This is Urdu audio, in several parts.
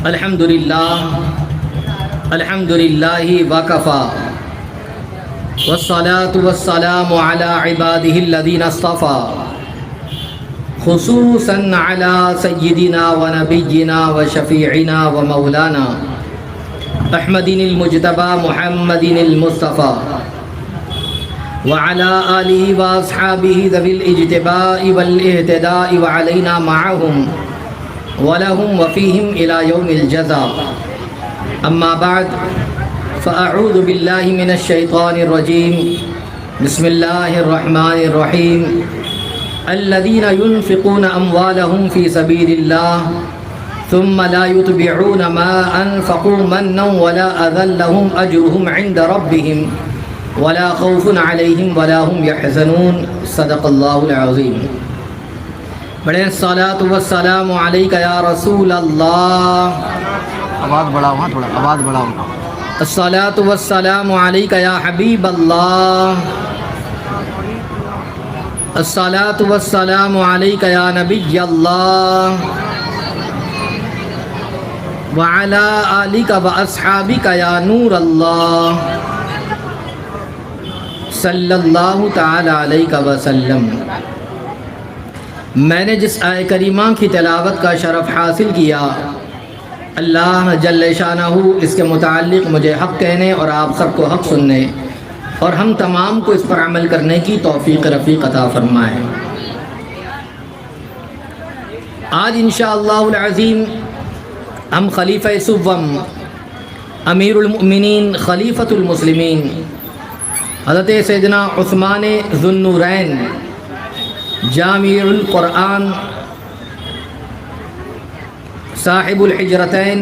الحمدللہ وکفا والصلاة والسلام على عباده الذین اصطفى خصوصا على سیدنا ونبینا وشفیعنا ومولانا احمد المجتبى محمد المصطفى وعلى آلہ واصحابہ ذوی الاجتباء والاہتداء وعلینا معهم ولهم وفیہم الى یوم الجزاء اما بعد فاعوذ باللہ من الشیطان الرجیم بسم اللہ الرحمن الرحیم الذین ينفقون اموالهم في سبیل اللہ ثم لا يتبعون ما انفقوا منا ولا اذى لهم اجرهم عند ربهم ولا خوف علیہم ولا هم يحزنون صدق اللہ العظیم۔ بڑے الصلاۃ والسلام علیک یا رسول اللہ، آواز بڑھاؤ، ہاں تھوڑا آواز بڑھاؤ۔ الصلاۃ والسلام علیک یا حبیب اللہ، الصلاۃ والسلام علیک یا نبی اللہ، وعلی آلک واصحابک یا نور اللہ، صلی اللہ تعالی علیہ وسلم۔ میں نے جس آیہ کریمہ کی تلاوت کا شرف حاصل کیا، اللہ جل شانہ اس کے متعلق مجھے حق کہنے اور آپ سب کو حق سننے اور ہم تمام کو اس پر عمل کرنے کی توفیق رفیق عطا فرمائے۔ آج انشاءاللہ العظیم ہم خلیفہ سوم، امیر المؤمنین، خلیفۃ المسلمین حضرت سیدنا عثمان ذو النورین جامع القرآن صاحب الحجرتین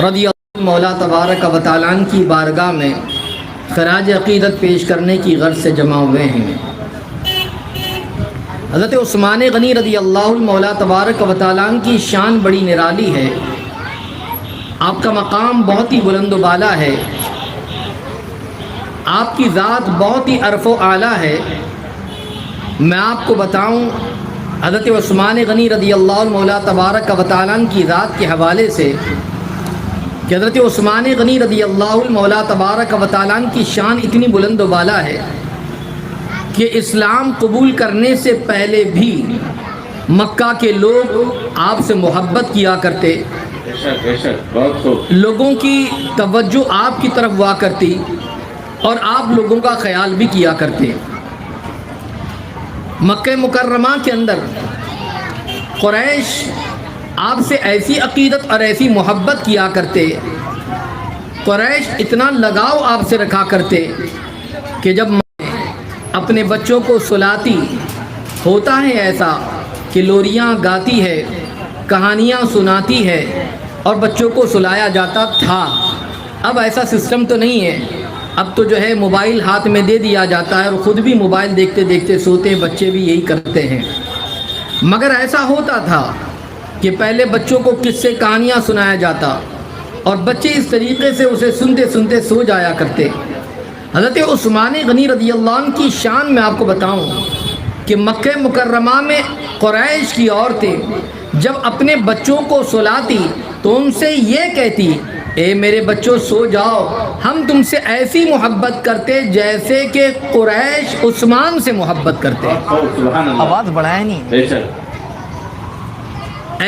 رضی اللہ مولا تبارک و تعالیٰ عنہ کی بارگاہ میں خراج عقیدت پیش کرنے کی غرض سے جمع ہوئے ہیں۔ حضرت عثمان غنی رضی اللہ مولا تبارک و تعالیٰ عنہ کی شان بڑی نرالی ہے، آپ کا مقام بہت ہی بلند و بالا ہے، آپ کی ذات بہت ہی عرف و اعلیٰ ہے۔ میں آپ کو بتاؤں حضرت عثمان غنی رضی اللہ مولا تبارک و تعالیٰ عنہ کی ذات کے حوالے سے کہ حضرت عثمان غنی رضی اللہ مولا تبارک و تعالیٰ عنہ کی شان اتنی بلند و بالا ہے کہ اسلام قبول کرنے سے پہلے بھی مکہ کے لوگ آپ سے محبت کیا کرتے، لوگوں کی توجہ آپ کی طرف ہوا کرتی اور آپ لوگوں کا خیال بھی کیا کرتے۔ مکہ مکرمہ کے اندر قریش آپ سے ایسی عقیدت اور ایسی محبت کیا کرتے، قریش اتنا لگاؤ آپ سے رکھا کرتے کہ جب اپنے بچوں کو سلاتی، ہوتا ہے ایسا کہ لوریاں گاتی ہے، کہانیاں سناتی ہے اور بچوں کو سلایا جاتا تھا۔ اب ایسا سسٹم تو نہیں ہے، اب تو جو ہے موبائل ہاتھ میں دے دیا جاتا ہے اور خود بھی موبائل دیکھتے دیکھتے سوتے ہیں، بچے بھی یہی کرتے ہیں۔ مگر ایسا ہوتا تھا کہ پہلے بچوں کو قصے کہانیاں سنایا جاتا اور بچے اس طریقے سے اسے سنتے سنتے سو جایا کرتے۔ حضرت عثمان غنی رضی اللہ عنہ کی شان میں آپ کو بتاؤں کہ مکہ مکرمہ میں قریش کی عورتیں جب اپنے بچوں کو سلاتی تو ان سے یہ کہتی، اے میرے بچوں سو جاؤ، ہم تم سے ایسی محبت کرتے جیسے کہ قریش عثمان سے محبت کرتے۔ آواز بڑھائے نہیں،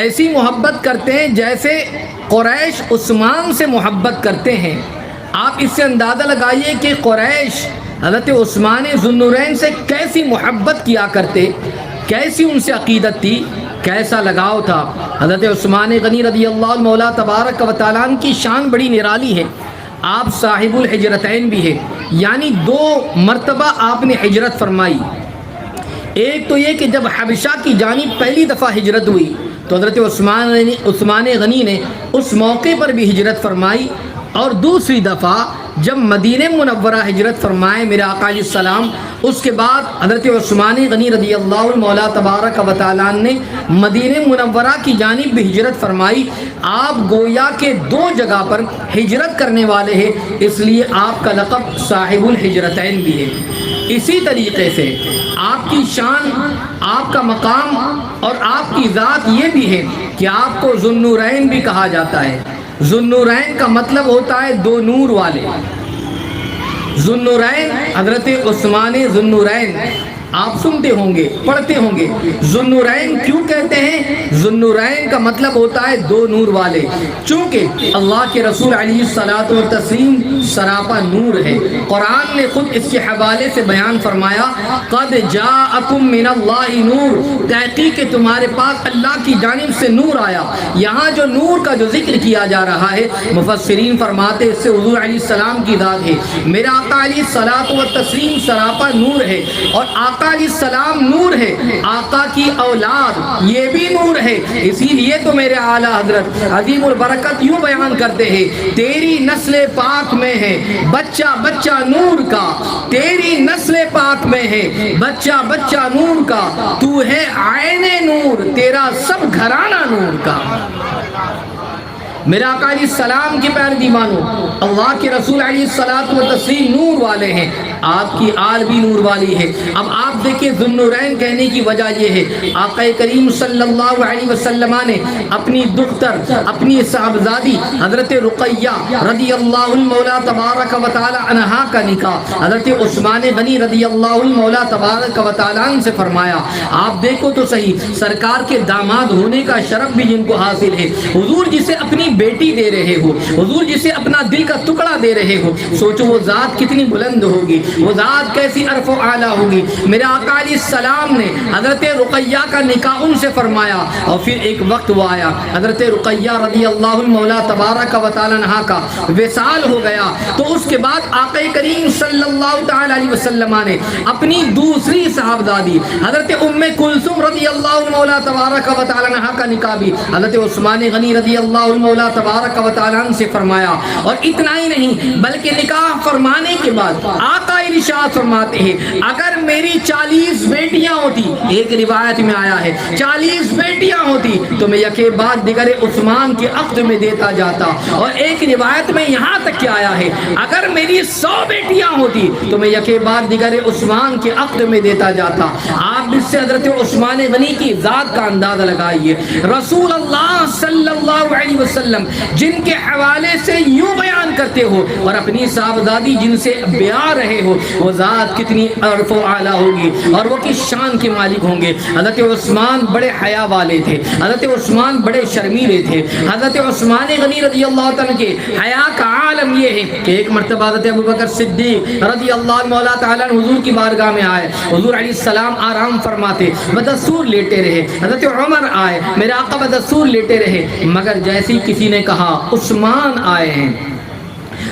ایسی محبت کرتے ہیں جیسے قریش عثمان سے محبت کرتے ہیں۔ آپ اس سے اندازہ لگائیے کہ قریش حضرت عثمان ذو النورین سے کیسی محبت کیا کرتے، کیسی ان سے عقیدت تھی، کیسا لگاؤ تھا۔ حضرت عثمان غنی رضی اللہ مولا تبارک و تعالیٰ عنہ کی شان بڑی نرالی ہے، آپ صاحب الحجرتین بھی ہیں، یعنی 2 مرتبہ آپ نے ہجرت فرمائی۔ ایک تو یہ کہ جب حبشہ کی جانب پہلی دفعہ ہجرت ہوئی تو حضرت عثمان غنی نے اس موقع پر بھی ہجرت فرمائی، اور دوسری دفعہ جب مدینہ منورہ ہجرت فرمائے میرے آقا علیہ السلام، اس کے بعد حضرت عثمان غنی رضی اللہ مولا تبارک و تعالیٰ عنہ نے مدینہ منورہ کی جانب بھی ہجرت فرمائی۔ آپ گویا کے 2 جگہ پر ہجرت کرنے والے ہیں، اس لیے آپ کا لقب صاحب الحجرتین بھی ہے۔ اسی طریقے سے آپ کی شان، آپ کا مقام اور آپ کی ذات یہ بھی ہے کہ آپ کو ذوالنورین بھی کہا جاتا ہے۔ ذوالنورین کا مطلب ہوتا ہے دو نور والے۔ ذوالنورین حضرت عثمان ذوالنورین آپ سنتے ہوں گے، پڑھتے ہوں گے۔ ذوالنورین کیوں کہتے ہیں؟ ذوالنورین کا مطلب ہوتا ہے دو نور والے، چونکہ اللہ کے رسول علیہ الصلوۃ والتسلیم سراپا نور ہے۔ قرآن نے خود اس کے حوالے سے بیان فرمایا، قد جاءکم من اللہ نور، تحقیق کہ تمہارے پاس اللہ کی جانب سے نور آیا۔ یہاں جو نور کا جو ذکر کیا جا رہا ہے، مفسرین فرماتے اس سے حضور علیہ السلام کی ذات ہے۔ میرا آقا علیہ الصلوۃ والتسلیم سراپا نور ہے، اور آقا علیہ السلام نور ہے، آقا کی اولاد یہ بھی نور ہے۔ اسی لیے تو میرے اعلیٰ حضرت عظیم البرکت یوں بیان کرتے ہیں، تیری نسل پاک میں ہے بچہ بچہ نور کا، تیری نسل پاک میں ہے بچہ بچہ نور کا، تو ہے عین نور، تیرا سب گھرانہ نور کا۔ میرا آقا علیہ السلام کی پیروی مانو، اللہ کے رسول علیہ الصلوۃ والتسلیم نور والے ہیں، آپ کی آل بھی نور والی ہے۔ اب آپ دیکھیں ذوالنورین کہنے کی وجہ یہ ہے، آقا کریم صلی اللہ علیہ وسلم نے اپنی دختر، اپنی صاحبزادی حضرت رقیہ رضی اللہ المولا تبارک و تعالی عنہا کا نکاح حضرت عثمان غنی رضی اللہ المولا تبارک و تعالی عنہ سے فرمایا۔ آپ دیکھو تو صحیح، سرکار کے داماد ہونے کا شرف بھی جن کو حاصل ہے، حضور جسے اپنی بیٹی دے رہے ہو، حضور جسے اپنا دل کا ٹکڑا دے رہے ہو، سوچو وہ ذات کتنی بلند ہوگی، وہ ذات کیسی عرف و اعلیٰ ہوگی۔ میرے آقا علیہ السلام نے حضرت رقیہ کا نکاح ان سے فرمایا، اور پھر ایک وقت وہ آیا حضرت رقیہ رضی اللہ المولا تبارک و تعالی عنہا کا وصال ہو گیا، تو اس کے بعد آقا کریم صلی اللہ تعالی علیہ وسلم نے اپنی دوسری صاحبزادی حضرت ام کلثوم رضی اللہ المولا تبارک و تعالی عنہا کا نکاح بھی حضرت عثمان غنی رضی اللہ المولا تبارک و تعالی عنہ سے فرمایا۔ اور اتنا ہی نہیں بلکہ نکاح فرمانے کے بعد آقا ارشاد فرماتے ہیں، اگر میری 40 بیٹیاں ہوتی، ایک روایت میں آیا ہے 40 بیٹیاں ہوتی تو میں یکے بعد دیگر عثمان کے عقد میں دیتا جاتا، اور ایک روایت میں یہاں تک کیا آیا ہے، اگر میری 100 بیٹیاں ہوتی تو میں یکے بعد دیگر عثمان کے عقد میں دیتا جاتا۔ آپ اس سے حضرت عثمان غنی کی ذات کا اندازہ لگائیے، رسول اللہ صلی اللہ علیہ وسلم جن کے حوالے سے یوں بیان کرتے ہو، اور اپنی صاحبزادی جن سے بیاہ رہے ہو، وہ ذات کتنی عرف و اعلیٰ ہوگی، اور وہ کس شان کے مالک ہوں گے۔ حضرت عثمان بڑے حیا والے تھے، حضرت عثمان بڑے شرمیلے تھے۔ حضرت عثمان غنی رضی اللہ تعالیٰ کے حیا کا عالم یہ ہے کہ ایک مرتبہ حضرت ابوبکر صدیق رضی اللہ مولا تعالیٰ حضور کی بارگاہ میں آئے، حضور علیہ السلام آرام فرماتے، بدستور لیٹے رہے۔ حضرت عمر آئے، میرے آقا بدستور لیٹے رہے، مگر جیسے کسی نے کہا عثمان آئے ہیں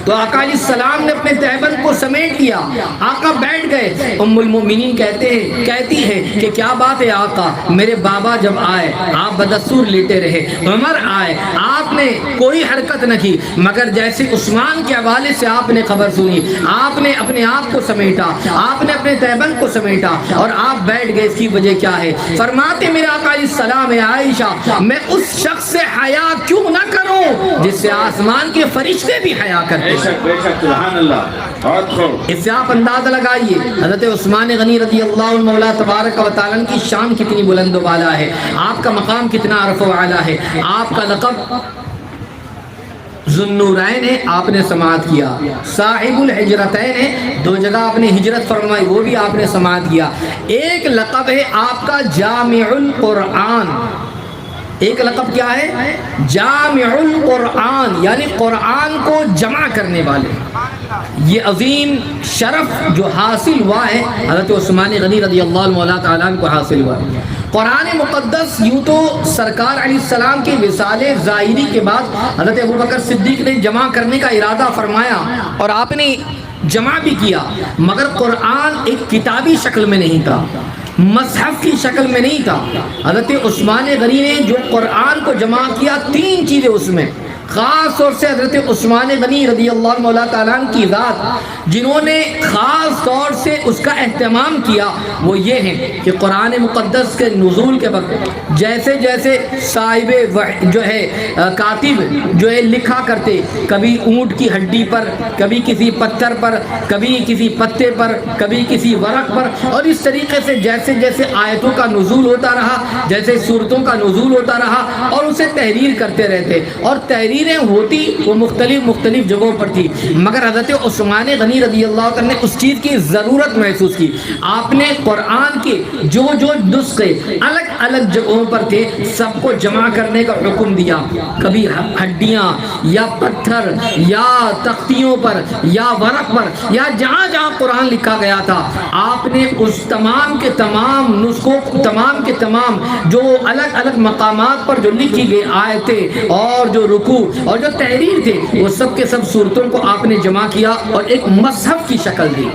تو آقا علیہ السلام نے اپنے تہبند کو سمیٹ لیا، آقا بیٹھ گئے۔ ام المؤمنین کہتی ہے کہ کیا بات ہے آقا، میرے بابا جب آئے آپ بدستور لیٹے رہے، عمر آئے آپ نے کوئی حرکت نہ کی، مگر جیسے عثمان کے حوالے سے آپ نے خبر سنی، آپ نے اپنے آپ کو سمیٹا، آپ نے اپنے تہبند کو سمیٹا اور آپ بیٹھ گئے، اس کی وجہ کیا ہے؟ فرماتے میرے آقا علیہ السلام ہے عائشہ، میں اس شخص سے حیا کیوں نہ کروں جس سے آسمان کے فرشتے بھی حیا کرتے ہیں۔ بے شک سبحان اللہ، بہت خوب۔ اس سے آپ اندازہ لگائیے حضرت عثمان غنی رضی اللہ مولا تبارک و تعالیٰ کی شان کتنی بلند و بالا ہے، آپ کا مقام کتنا عرف و اعلیٰ ہے۔ آپ کا لقب ذوالنورین ہے، آپ نے سماعت کیا، صاحب الحجرتین ہے، 2 جگہ آپ نے ہجرت فرمائی، وہ بھی آپ نے سماعت کیا۔ ایک لقب ہے آپ کا جامع القرآن، ایک لقب کیا ہے؟ جامع القرآن، یعنی قرآن کو جمع کرنے والے۔ یہ عظیم شرف جو حاصل ہوا ہے حضرت عثمان غنی رضی اللہ مولا تعالیٰ عنہ کو حاصل ہوا ہے۔ قرآن مقدس یوں تو سرکار علیہ السلام کے وصال ظاہری کے بعد حضرت ابوبکر صدیق نے جمع کرنے کا ارادہ فرمایا، اور آپ نے جمع بھی کیا، مگر قرآن ایک کتابی شکل میں نہیں تھا، مصحف کی شکل میں نہیں تھا۔ حضرت عثمان غنی نے جو قرآن کو جمع کیا، 3 چیزیں اس میں، خاص طور سے حضرت عثمان غنی رضی اللہ عنہ مولا تعالیٰ کی ذات جنہوں نے خاص طور سے اس کا اہتمام کیا وہ یہ ہیں کہ قرآن مقدس کے نزول کے وقت جیسے جیسے صاحب جو ہے کاتب جو ہے لکھا کرتے، کبھی اونٹ کی ہڈی پر، کبھی کسی پتھر پر، کبھی کسی پتے پر، کبھی کسی ورق پر، اور اس طریقے سے جیسے جیسے آیتوں کا نزول ہوتا رہا، جیسے سورتوں کا نزول ہوتا رہا، اور اسے تحریر کرتے رہتے، اور تحریریں ہوتی وہ مختلف جگہوں پر تھی، مگر حضرت عثمان غنی رضی اللہ عنہ نے اس چیز کی ضرورت محسوس کی۔ آپ نے قرآن کے جو نسخے الگ الگ جگہوں پر تھے سب کو جمع کرنے کا حکم دیا، کبھی ہڈیاں یا پتھر یا تختیوں پر یا ورق پر یا جہاں جہاں قرآن لکھا گیا تھا، آپ نے اس تمام کے تمام نسخوں، تمام کے تمام جو الگ الگ مقامات پر جو لکھی گئی آیتیں اور جو رکوع اور جو تحریر تھے وہ سب کے سب صورتوں کو آپ نے جمع کیا اور ایک مصحف کی شکل دی،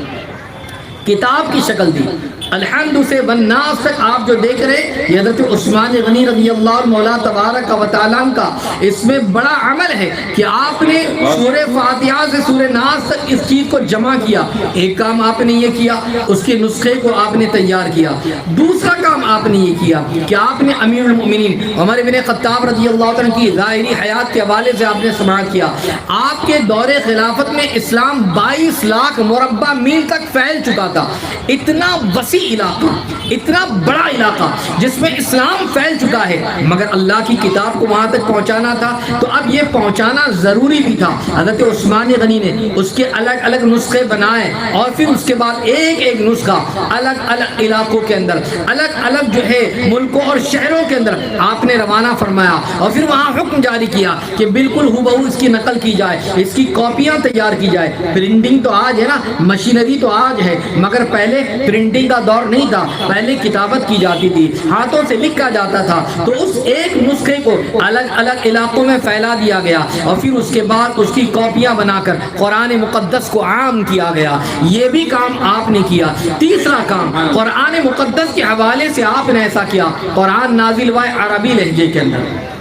کتاب کی شکل دی۔ الحمد سے والناس تک آپ جو دیکھ رہے یہ حضرت عثمان غنی رضی اللہ عنہ مولا تبارک و تعالیٰ کا اس میں بڑا عمل ہے کہ آپ نے سورہ فاتحہ سے سورہ ناس تک اس چیز کو جمع کیا۔ ایک کام آپ نے یہ کیا، اس کے نسخے کو آپ نے تیار کیا۔ دوسرا کام آپ نے یہ کیا کہ آپ نے امیر المؤمنین عمر بن خطاب رضی اللہ عنہ کی ظاہری حیات کے حوالے سے آپ نے سماعت کیا۔ آپ کے دور خلافت میں اسلام 22 لاکھ مربع میل تک پھیل چکا تھا، اتنا وسیع علاقہ، اتنا بڑا علاقہ جس میں اسلام پھیل چکا ہے، مگر اللہ کی کتاب کو وہاں تک پہنچانا تھا، تو اب یہ پہنچانا ضروری بھی تھا۔ حضرت عثمان غنی نے اس کے الگ الگ نسخے بنائے اور پھر اس کے بعد ایک ایک نسخہ الگ الگ علاقوں کے اندر، الگ الگ جو ہے ملکوں اور شہروں کے اندر آپ نے روانہ فرمایا، اور پھر وہاں حکم جاری کیا کہ بالکل ہو اس کی نقل کی جائے، اس کی کاپیاں تیار کی جائے۔ پرنٹنگ تو آج ہے نا، مشینری تو آج ہے، مگر پہلے پرنٹنگ کا دور نہیں تھا، پہلے کتابت کی جاتی تھی، ہاتھوں سے لکھا جاتا تھا، تو اس ایک نسخے کو الگ الگ علاقوں میں پھیلا دیا گیا اور پھر اس کے بعد اس کی کاپیاں بنا کر قرآن مقدس کو عام کیا گیا۔ یہ بھی کام آپ نے کیا۔ تیسرا کام قرآن مقدس کے حوالے سے آپ نے ایسا کیا، قرآن نازل ہوا ہے عربی لہجے کے اندر،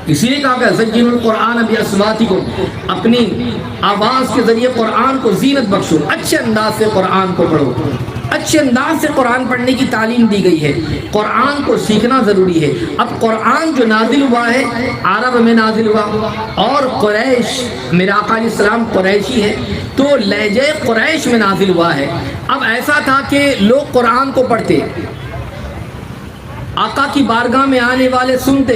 اسی لیے کہا کہ زین القرآن باصواتکم، اپنی آواز کے ذریعے قرآن کو زینت بخشو، اچھے انداز سے قرآن کو پڑھو۔ اچھے انداز سے قرآن پڑھنے کی تعلیم دی گئی ہے، قرآن کو سیکھنا ضروری ہے۔ اب قرآن جو نازل ہوا ہے عرب میں نازل ہوا، اور قریش، میرا آقا علیہ السلام قریشی ہے تو لہجے قریش میں نازل ہوا ہے۔ اب ایسا تھا کہ لوگ قرآن کو پڑھتے، آقا کی بارگاہ میں آنے والے سنتے،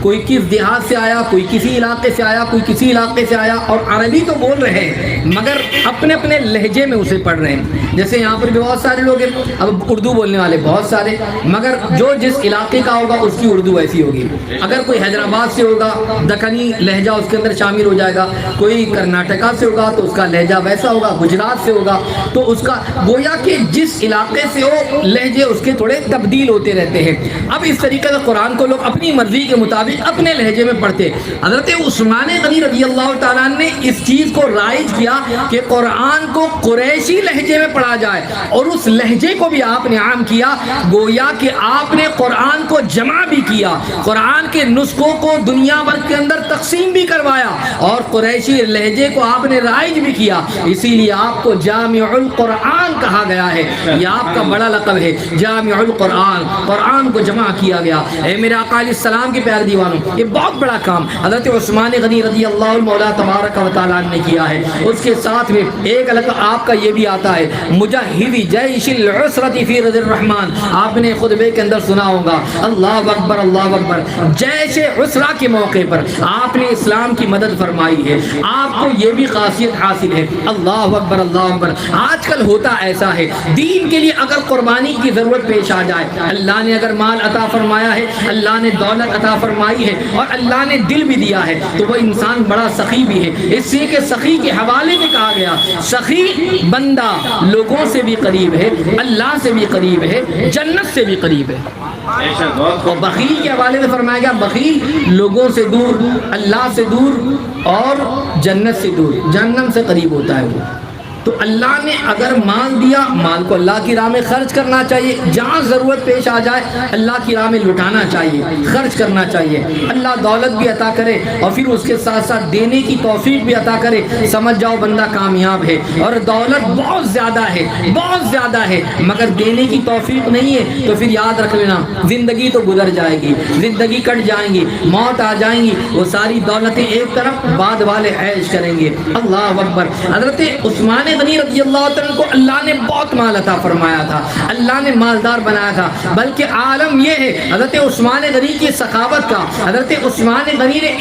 کوئی کس دیہات سے آیا، کوئی کسی علاقے سے آیا، کوئی کسی علاقے سے آیا، اور عربی تو بول رہے ہیں مگر اپنے اپنے لہجے میں اسے پڑھ رہے ہیں۔ جیسے یہاں پر بھی بہت سارے لوگ ہیں، اب اردو بولنے والے بہت سارے، مگر جو جس علاقے کا ہوگا اس کی اردو ایسی ہوگی۔ اگر کوئی حیدرآباد سے ہوگا دکنی لہجہ اس کے اندر شامل ہو جائے گا، کوئی کرناٹکا سے ہوگا تو اس کا لہجہ ویسا ہوگا، گجرات سے ہوگا تو اس کا گویا کہ جس علاقے سے ہو لہجے اس کے تھوڑے تبدیل ہوتے رہتے ہیں۔ اب اس طریقے سے قرآن کو لوگ اپنی مرضی کے مطابق اپنے لہجے میں پڑھتے۔ حضرت عثمان غنی رضی اللہ تعالیٰ نے اس چیز کو رائج کیا کہ قرآن کو قریشی لہجے میں پڑھا جائے، اور اس لہجے کو بھی آپ نے عام کیا، گویا کہ آپ نے قرآن کو جمع بھی کیا، قرآن کے نسخوں کو دنیا بھر کے اندر تقسیم بھی کروایا، اور قریشی لہجے کو آپ نے رائج بھی کیا۔ اسی لیے آپ کو جامع القرآن کہا گیا ہے، یہ آپ کا بڑا لقب ہے، جامع القرآن، قرآن کو جمع کیا گیا۔ اے میرے آقا علیہ السلام کے پیارے دیوانوں، یہ بہت بڑا کام حضرت عثمان غنی رضی اللہ عنہ مولا تبارک و تعالیٰ نے کیا ہے۔ اس کے ساتھ میں ایک الگ آپ کا یہ بھی آتا ہے، مجاہد جیش العسرۃ فی رضی الرحمن، آپ نے خطبے کے اندر سنا ہوگا، اللہ اکبر اللہ اکبر، جیش عسرہ کے موقع پر آپ نے اسلام کی مدد فرمائی ہے، آپ کو یہ بھی خاصیت حاصل ہے، اللہ اکبر اللہ اکبر۔ آج کل ہوتا ایسا ہے، دین کے لیے اگر قربانی کی ضرورت پیش آ جائے، اللہ نے اگر مال عطا فرمایا ہے، اللہ نے دولت عطا فرمائی ہے، اور اللہ نے دل بھی دیا ہے، تو وہ انسان بڑا سخی بھی ہے۔ اس لیے کہ سخی کے حوالے میں کہا گیا، سخی بندہ لوگوں سے بھی قریب ہے، اللہ سے بھی قریب ہے، جنت سے بھی قریب ہے۔ اور بخیل کے حوالے میں فرمایا گیا، بخیل لوگوں سے دور، اللہ سے دور اور جنت سے دور، جہنم سے قریب ہوتا ہے وہ۔ تو اللہ نے اگر مال دیا، مال کو اللہ کی راہ میں خرچ کرنا چاہیے، جہاں ضرورت پیش آ جائے اللہ کی راہ میں لٹانا چاہیے، خرچ کرنا چاہیے۔ اللہ دولت بھی عطا کرے اور پھر اس کے ساتھ ساتھ دینے کی توفیق بھی عطا کرے، سمجھ جاؤ بندہ کامیاب ہے۔ اور دولت بہت زیادہ ہے، بہت زیادہ ہے، مگر دینے کی توفیق نہیں ہے تو پھر یاد رکھ لینا زندگی تو گزر جائے گی، زندگی کٹ جائیں گی، موت آ جائیں گی، وہ ساری دولتیں ایک طرف، بعد والے عیش کریں گے۔ اللہ اکبر۔ حضرت عثمان غنی رضی اللہ عنہ کو اللہ نے بہت مال عطا فرمایا تھا، اللہ نے مالدار بنایا تھا، بلکہ عالم یہ ہے حضرت عثمان غنی کی سخاوت کا، حضرت عثمان غنی نے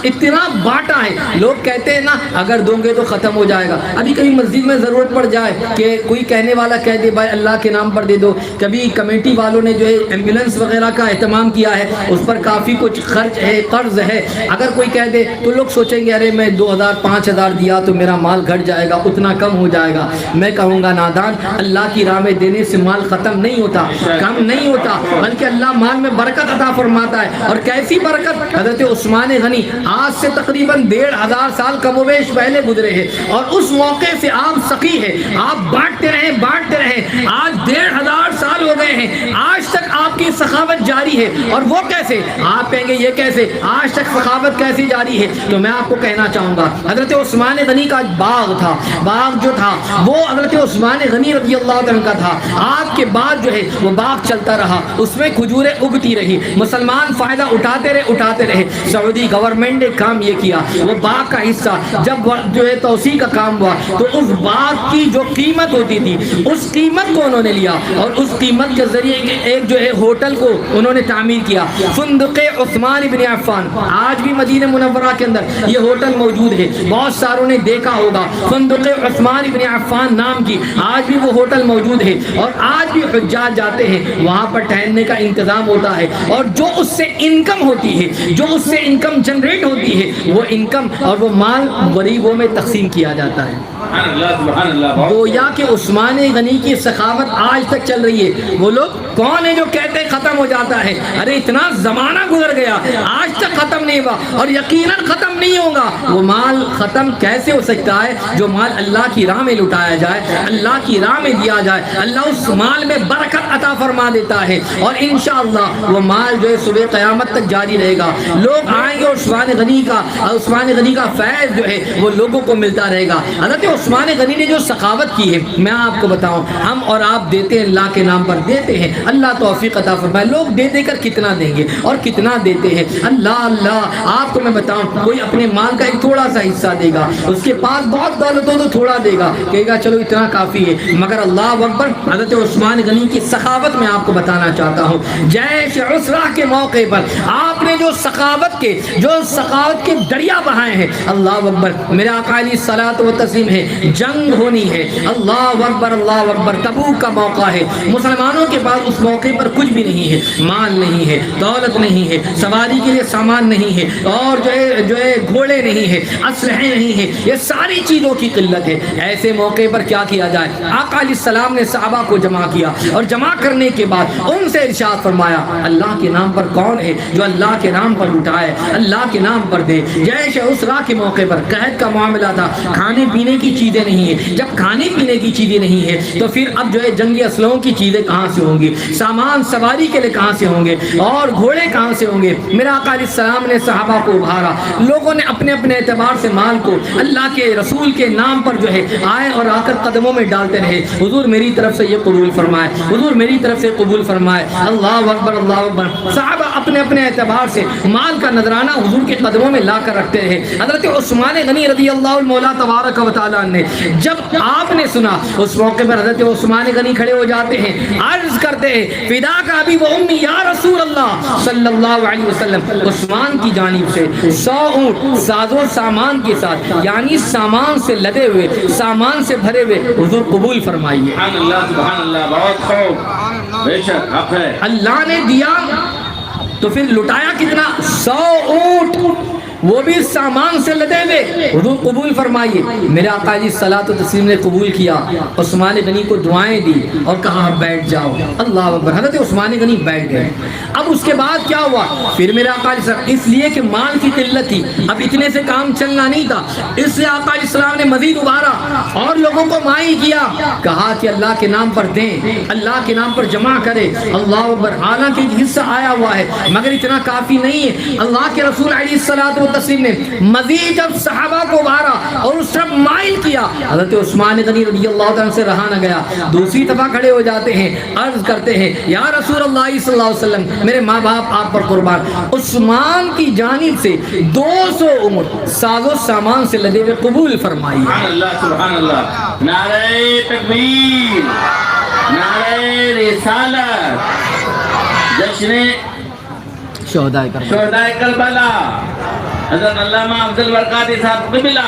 اتنا بانٹا ہے۔ لوگ کہتے ہیں نا اگر دوں گے تو ختم ہو جائے گا، ابھی کہیں مسجد میں ضرورت پڑ جائے کہ کوئی کہنے والا کہہ دے بھائی اللہ کے نام پر دے دو، کبھی کمیٹی والوں نے جو ہے ایمبولینس وغیرہ کا اہتمام کیا ہے، اس پر کافی کچھ خرچ ہے، قرض ہے، اگر کوئی کہہ دے تو لوگ سوچیں گے ارے میں 2000 5000 دیا تو میرا مال گھٹ جائے گا، اتنا کم ہو جائے گا۔ میں کہوں گا نادان، اللہ کی راہ میں دینے سے مال ختم نہیں ہوتا، کم نہیں ہوتا، بلکہ اللہ مال میں برکت عطا فرماتا ہے۔ اور کیسی برکت؟ حضرت عثمان غنی آج سے تقریباً 1500 سال کم و بیش پہلے گزرے ہیں، اور اس موقع سے آپ سخی ہیں، آپ بانٹتے رہیں، آج 1500 سال ہو گئے ہیں، آج تک آپ کی سخاوت جاری ہے۔ اور وہ کیسے؟ آپ کہیں گے یہ کیسے؟ آج تک سخاوت کیسے جاری ہے؟ تو میں آپ کو کہنا چاہوں گا حضرت عثمان غنی کا باغ تھا، باغ جو تھا وہ حضرت عثمان غنی رضی اللہ عنہ کا تھا۔ آپ کے بعد جو ہے وہ باغ چلتا رہا، اس میں کھجوریں اگتی رہی، مسلمان فائدہ اٹھاتے رہے۔ سعودی گورنمنٹ نے کام یہ کیا، وہ باغ کا حصہ جب جو ہے توسیع کا کام ہوا تو اس باغ کی جو قیمت ہوتی تھی اس قیمت کو انہوں نے لیا، اور اس قیمت کے ذریعے ایک جو ہے ہوٹل کو انہوں نے تعمیر کیا، فندق عثمان بن عفان۔ آج بھی مدینہ منورہ کے اندر یہ ہوٹل موجود ہے، بہت ساروں نے دیکھا ہوگا، فندق عثمان بن عفان نام کی آج بھی وہ ہوٹل موجود ہے، اور آج بھی حجاج جاتے ہیں، وہاں پر ٹھہرنے کا انتظام ہوتا ہے، اور جو اس سے انکم ہوتی ہے، جو اس سے انکم جنریٹ ہوتی ہے، وہ انکم اور وہ مال غریبوں میں تقسیم کیا جاتا ہے۔ سبحان اللہ۔ گویا کہ عثمان غنی کی سخاوت آج تک چل رہی ہے۔ وہ لوگ کون ہیں جو کہتے ہیں ختم ہو جاتا ہے؟ ارے اتنا زمانہ گزر گیا، آج تک ختم نہیں ہوا، اور یقیناً ختم نہیں ہوگا۔ وہ مال ختم کیسے ہو سکتا ہے؟ جو مال اللہ کی راہ میں لٹایا جائے، اللہ کی راہ میں دیا جائے، اللہ اس مال میں برکت عطا فرما دیتا ہے، اور انشاءاللہ وہ مال جو ہے صبح قیامت تک جاری رہے گا۔ لوگ آئیں گے، عثمان غنی کا فیض جو ہے وہ لوگوں کو ملتا رہے گا۔ حضرت عثمان غنی نے جو سخاوت کی ہے، میں آپ کو بتاؤں، ہم اور آپ دیتے ہیں اللہ کے نام پر دیتے ہیں، اللہ توفیق عطا فرمائے۔ لوگ دے کر کتنا دیں گے اور کتنا دیتے ہیں؟ اللہ آپ کو میں بتاؤں، کوئی اپنے مال کا ایک تھوڑا سا حصہ دے گا، اس کے پاس بہت دولت ہو تو تھوڑا دے گا، کہے گا چلو اتنا کافی ہے، مگر اللہ اکبر، حضرت عثمان غنی کی سخاوت میں آپ کو بتانا چاہتا ہوں۔ جیش عسرہ کے موقع پر آپ نے جو سخاوت کے دریا بہائے ہیں، اللہ اکبر، میرے آقا علیہ الصلوۃ والتسلیم ہے، جنگ ہونی ہے، اللہ اکبر، تبوک کا موقع ہے، مسلمانوں کے پاس اس موقع پر کچھ بھی نہیں ہے، مال نہیں ہے، دولت نہیں ہے، سواری کے لیے سامان نہیں ہے، اور جو ہے گھوڑے نہیں ہے، اسلحے نہیں ہے، یہ ساری چیزوں کی قلت ہے۔ ایسے موقع پر کیا کیا جائے؟ آقا علیہ السلام نے صحابہ کو جمع کیا، اور جمع کرنے کے بعد ان سے ارشاد فرمایا، اللہ کے نام پر کون ہے جو اللہ کے نام پر اٹھائے، اللہ کے نام پر دے۔ جیش عسرہ کے موقع پر قحط کا معاملہ تھا، کھانے پینے کی چیزیں نہیں ہیں، جب کھانے پینے کی چیزیں نہیں ہیں تو پھر اب جو ہے جنگی اسلحوں کی چیزیں کہاں سے ہوں گی، سامان سواری کے لیے کہاں سے ہوں گے، اور گھوڑے کہاں سے ہوں گے؟ میرا آقا علیہ السلام نے صحابہ کو ابھارا، لوگوں نے اپنے اپنے اعتبار سے مال کو اللہ کے رسول کے نام پر جو ہے آئے اور آ کر قدموں میں ڈالتے رہے، حضور میری طرف سے یہ قبول فرمائے، حضور میری طرف سے قبول فرمائے، اللہ اکبر۔ صحابہ اپنے اپنے اعتبار سے مال کا نذرانہ حضور کے قدموں میں لا کر رکھتے رہے۔ حضرت عثمان غنی رضی اللہ مولا تبارک و تعالیٰ نے جب آپ نے سنا، اس موقع پر حضرت عثمان غنی کھڑے ہو جاتے ہیں، عرض کرتے ہیں، فدا کا ابی و امی یا رسول اللہ صلی اللہ علیہ وسلم، عثمان کی جانب سے 100 اونٹ ساز و سامان کے ساتھ، یعنی سامان سے لدے ہوئے، سامان سے بھرے ہوئے، حضور قبول فرمائیے۔ سبحان اللہ، بہت خوب، بے شک حق ہے۔ اللہ نے دیا تو پھر لٹایا کتنا؟ 100 اونٹ۔ وہ بھی سامان سے لدے ہوئے، حضور قبول فرمائیے۔ میرے آقا علیہ الصلوۃ والتسلیم نے قبول کیا، عثمان غنی کو دعائیں دی اور کہا بیٹھ جاؤ۔ اللہ اکبر، حضرت عثمان غنی بیٹھ گئے۔ اب اس کے بعد کیا ہوا؟ پھر میرے آقا علیہ السلام، اس لیے کہ مال کی قلت تھی، اب اتنے سے کام چلنا نہیں تھا، اس لیے آقا علیہ السلام نے مزید ابھارا اور لوگوں کو مائل کیا، کہا کہ اللہ کے نام پر دیں، اللہ کے نام پر جمع کرے۔ اللہ اکبر، حالانکہ ایک حصہ آیا ہوا ہے مگر اتنا کافی نہیں ہے۔ اللہ کے رسول علیہ الصلوۃ والتسلیم نے مزید جب صحابہ کو ابھارا اور اس طرف مائل کیا، حضرت عثمان غنی رضی اللہ تعالیٰ سے رہا نہ گیا، دوسری دفعہ کھڑے ہو جاتے ہیں، عرض کرتے ہیں یا رسول اللہ صلی اللہ علیہ وسلم، میرے ماں باپ آپ پر قربان، عثمان کی جانب سے 200 اونٹ ساز و سامان سے لدے ہوئے قبول فرمائیے۔ سبحان اللہ سبحان اللہ، نعرہ تکبیر، نعرہ رسالت، جشن شہدائے کربلا، شہدائے کربلا، حضرت علامہ افضل البرکاتی صاحب قبلہ،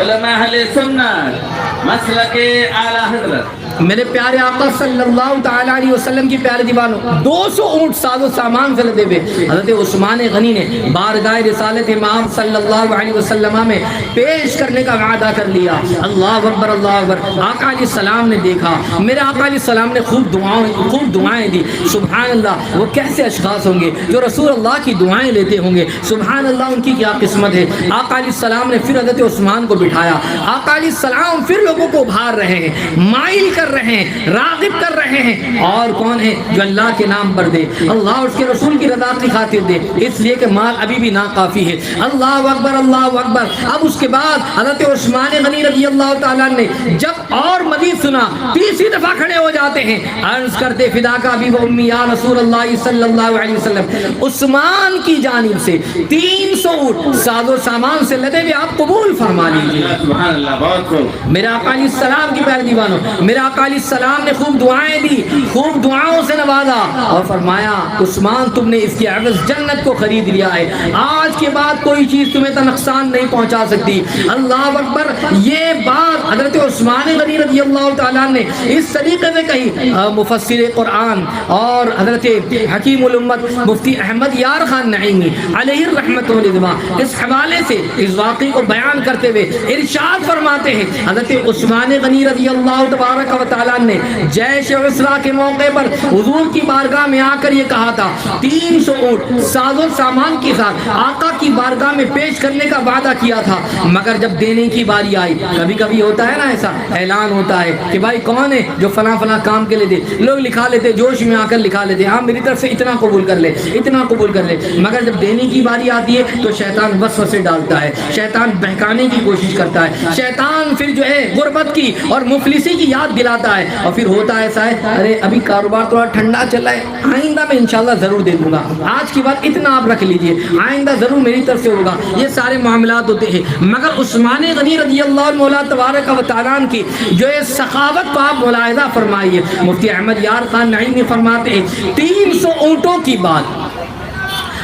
علماء اہل سنت، مسلک اعلیٰ حضرت۔ میرے پیارے آقا صلی اللہ تعالیٰ علیہ وسلم کی پیارے دیوانوں، 200 اونٹ ساز و سامان سے لدے ہوئے حضرت عثمان غنی نے بارگاہ رسالت امام صلی اللہ علیہ وسلم میں پیش کرنے کا وعدہ کر لیا۔ اللہ اکبر، اللہ اکبر۔ آقا علیہ السلام نے دیکھا، میرے آقا علیہ السلام نے خوب دعائیں دی۔ سبحان اللہ، وہ کیسے اشخاص ہوں گے جو رسول اللہ کی دعائیں لیتے ہوں گے، سبحان اللہ، ان کی کیا قسمت ہے۔ آقا علیہ السلام نے پھر حضرت عثمان کو بٹھایا، آقا علیہ السلام پھر لوگوں کو ابھار رہے ہیں، مائل کر رہے ہیں، راغب کر رہے ہیں، اور کون ہے جو اللہ کے نام پر دے، اللہ اور اس کے رسول کی رضا کی خاطر دے، اس لیے کہ مال ابھی بھی ناکافی ہے۔ اللہ اکبر، اللہ اکبر۔ اب اس کے بعد حضرت عثمان غنی رضی اللہ تعالیٰ نے جب اور مزید سنا، تیسری دفعہ کھڑے ہو جاتے ہیں، عرض کرتے فداک ابی و امی یا رسول اللہ صلی اللہ علیہ وسلم، عثمان کی جانب سے 300 اونٹ ساز و سامان سے لدے ہوئے آپ قبول فرما لیجیے۔ سبحان اللہ، بہت خوب۔ میرے آقا علیہ السلام کی پیارے دیوانوں، میرے آقا علیہ السلام نے خوب دعائیں دی، خوب دعاؤں سے نوازا اور فرمایا عثمان تم نے اس کی عوض جنت کو خرید لیا ہے، آج کے بعد کوئی چیز تمہیں تو نقصان نہیں پہنچا سکتی۔ اللہ اکبر۔ یہ بات حضرت عثمان غنی رضی اللہ تعالیٰ نے اس طریقے سے کہی، مفسر قرآن اور حضرت حکیم الامت مفتی احمد یار خان نعیمی علیہ الرحمۃ والرضوان اس حوالے سے اس واقعے کو بیان کرتے ہوئے ارشاد فرماتے ہیں، حضرت عثمان غنی رضی اللہ تبارک و تعالیٰ نے جیش عسرا کے موقع پر حضور کی بارگاہ میں آ کر یہ کہا تھا، 300 اونٹ ساز و سامان کے ساتھ آقا کی بارگاہ میں پیش کرنے کا وعدہ کیا تھا، مگر جب دینے کی باری آئی، کبھی کبھی ہوتا ہے نا ایسا اعلان ہوتا ہے کہ بھائی کون ہے جو فلاں فلاں کام کے لیے دے، لوگ لکھا لیتے، جوش میں آ کر لکھا لیتے، ہاں میری طرف سے اتنا قبول کر لے، اتنا قبول کر لے، مگر جب دینے کی باری آتی ہے تو شیطان وسوسے ڈالتا ہے، شیطان بہکانے کی کوشش کرتا ہے، شیطان پھر جو ہے غربت کی اور مفلسی کی یاد دلاتا ہے، اور پھر ہوتا ایسا ہے ارے ابھی کاروبار تھوڑا ٹھنڈا چلا ہے، آئندہ میں انشاءاللہ ضرور دے دوں گا، آج کی بات اتنا آپ رکھ لیجئے، آئندہ ضرور میری طرف سے ہوگا، یہ سارے معاملات ہوتے ہیں۔ مگر عثمان غنی رضی اللہ مولا تبارک و تعالیٰ کی جو ہے سخاوت کو آپ ملاحظہ فرمائیے، مفتی احمد یار خان نعیمی فرماتے ہیں 300 اونٹوں کی بات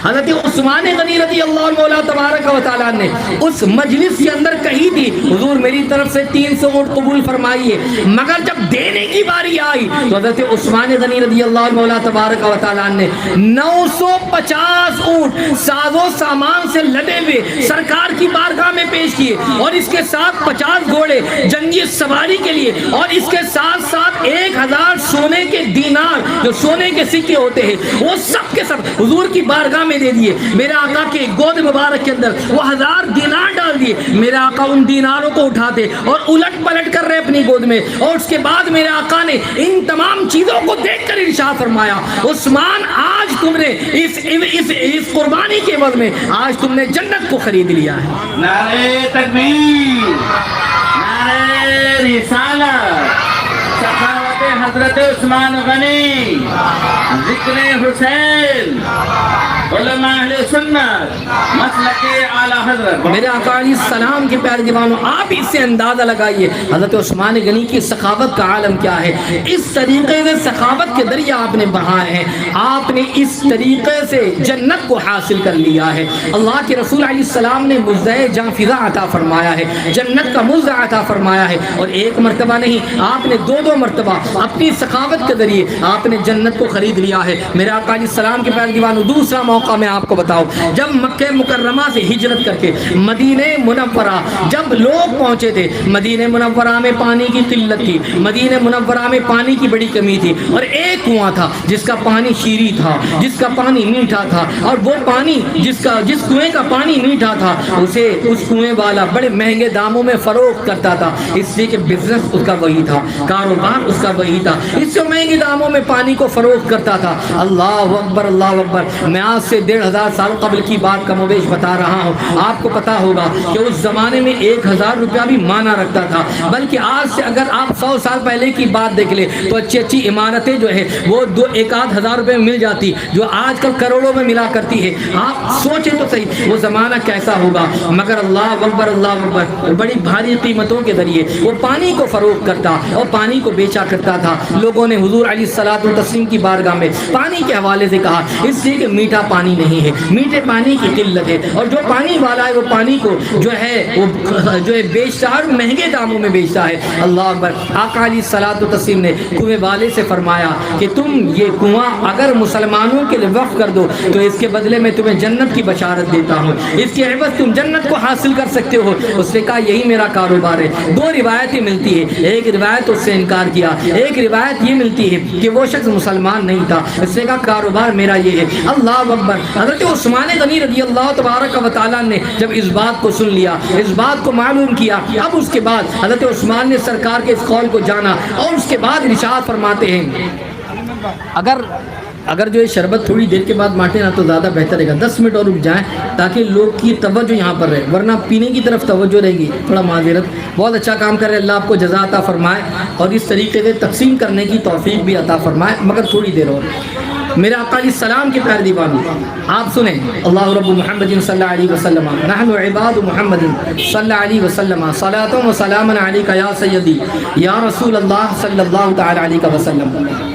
حضرت عثمان غنی رضی اللہ مولا تبارک و تعالیٰ نے اس مجلس کے اندر کہی تھی، حضور میری طرف سے 300 اونٹ قبول فرمائیے، مگر جب دینے کی باری آئی تو حضرت عثمان غنی رضی اللہ مولا تبارک و تعالیٰ نے 950 اونٹ ساز و سامان سے لدے ہوئے سرکار کی بارگاہ میں پیش کیے، اور اس کے ساتھ 50 گھوڑے جنگی سواری کے لیے، اور اس کے ساتھ ساتھ 1000 سونے کے دینار جو سونے کے سکے ہوتے ہیں وہ سب کے سب حضور کی بارگاہ میں دے دیے۔ میرے آقا کے گود مبارک کے اندر وہ 1000 دینار ڈال دیے، میرے آقا ان دیناروں کو اٹھاتے اور الٹ پلٹ کر رہے اپنی گود میں، اور اس کے بعد میرے آقا نے ان تمام چیزوں کو دیکھ کر ارشاد فرمایا، عثمان آج تم نے اس قربانی کے عوض میں آج تم نے جنت کو خرید لیا ہے۔ نعرہ تکبیر، نعرہ رسالت، سخاوت حضرت عثمان غنی، ذکر حسین، علماء اہل سنت، مسلک اعلیٰ حضرت۔ میرے آقا علیہ السلام کے پیارے دیوانوں، آپ اس سے اندازہ لگائیے حضرت عثمان غنی کی سخاوت کا عالم کیا ہے، اس طریقے سے سخاوت کے ذریعے آپ نے بڑھائے ہیں، آپ نے اس طریقے سے جنت کو حاصل کر لیا ہے۔ اللہ کے رسول علیہ السلام نے مزدہ جاں فضا عطا فرمایا ہے، جنت کا مزدہ عطا فرمایا ہے، اور ایک مرتبہ نہیں، آپ نے دو مرتبہ اپنی سخاوت کے ذریعے آپ نے جنت کو خرید لیا ہے۔ میرے آقا علیہ السلام کے پیارے دیوانوں، دوسرا موقع میں آپ کو بتاؤں، جب مکہ مکرمہ سے ہجرت کر کے مدینہ منورہ جب لوگ پہنچے تھے، مدینہ منورہ میں پانی کی قلت تھی، مدینہ منورہ میں پانی کی بڑی کمی تھی، اور ایک کنواں تھا جس کا پانی شیریں تھا، جس کا پانی میٹھا تھا، اور وہ پانی جس کنویں کا پانی میٹھا تھا اسے اس کنویں والا بڑے مہنگے داموں میں فروخت کرتا تھا، اس لیے کہ بزنس اس کا وہی تھا، کاروبار اس کا وہی تھا، اس سے مہنگے داموں میں پانی کو فروخت کرتا تھا۔ اللہ اکبر اللہ اکبر۔ میں آج سے 1500 سال قبل کی بات کم و بیش بتا رہا ہوں، آپ کو پتا ہوگا کہ اس زمانے میں 1000 روپیہ بھی مانا رکھتا تھا، بلکہ آج سے اگر آپ 100 سال پہلے کی بات دیکھ لیں تو اچھی اچھی عمارتیں جو ہے وہ 1,000 روپے میں مل جاتی، جو آج کل کروڑوں میں ملا کرتی ہے۔ آپ سوچیں تو صحیح وہ زمانہ کیسا ہوگا، مگر اللہ اکبر اللہ اکبر، بڑی بھاری قیمتوں کے ذریعے وہ پانی کو فروخت کرتا اور پانی کو بیچا کرتا تھا۔ لوگوں نے حضور علیہ الصلوۃ والتسلیم کی بارگاہ میں پانی کے حوالے سے کہا، اس لیے کہ میٹھا پانی نہیں ہے، میٹھے پانی کی قلت ہے، اور جو پانی والا ہے وہ پانی کو جو ہے بیچتا ہے اور مہنگے داموں میں بیچتا ہے۔ اللہ اکبر۔ آقا علیہ الصلوۃ والتسلیم نے کنویں والے سے فرمایا کہ تم یہ کنواں اگر مسلمانوں کے لیے وقف کر دو تو اس کے بدلے میں تمہیں جنت کی بشارت دیتا ہوں، اس کے عوض تم جنت کو حاصل کر سکتے ہو۔ اس نے کہا یہی میرا کاروبار ہے۔ دو روایتیں ملتی ہے، ایک روایت اس سے انکار کیا، ایک روایت یہ ملتی ہے کہ وہ شخص مسلمان نہیں تھا، اس نے کہا کاروبار میرا یہ ہے۔ اللہ اکبر۔ حضرت عثمان غنی رضی اللہ تبارک و تعالیٰ نے جب اس بات کو سن لیا، اس بات کو معلوم کیا، اب اس کے بعد حضرت عثمان نے سرکار کے اس قول کو جانا، اور اس کے بعد ارشاد فرماتے ہیں اگر جو یہ شربت تھوڑی دیر کے بعد بانٹے نا تو زیادہ بہتر رہے گا، 10 منٹ اور رک جائیں تاکہ لوگ کی توجہ یہاں پر رہے، ورنہ پینے کی طرف توجہ رہے گی۔ تھوڑا معذرت، بہت اچھا کام کر رہے، اللہ آپ کو جزا عطا فرمائے اور اس طریقے سے تقسیم کرنے کی توفیق بھی عطا فرمائے، مگر تھوڑی دیر اور۔ میرے آقا علیہ السلام کے پیارے دیوانوں، آپ سنیں، اللہ رب محمد صلی اللہ علیہ وسلم، نحن عباد محمد صلی اللہ علیہ وسلم، صلاۃ و سلام علیک یا سیدی یا رسول اللہ صلی اللہ تعالی علیہ وسلم۔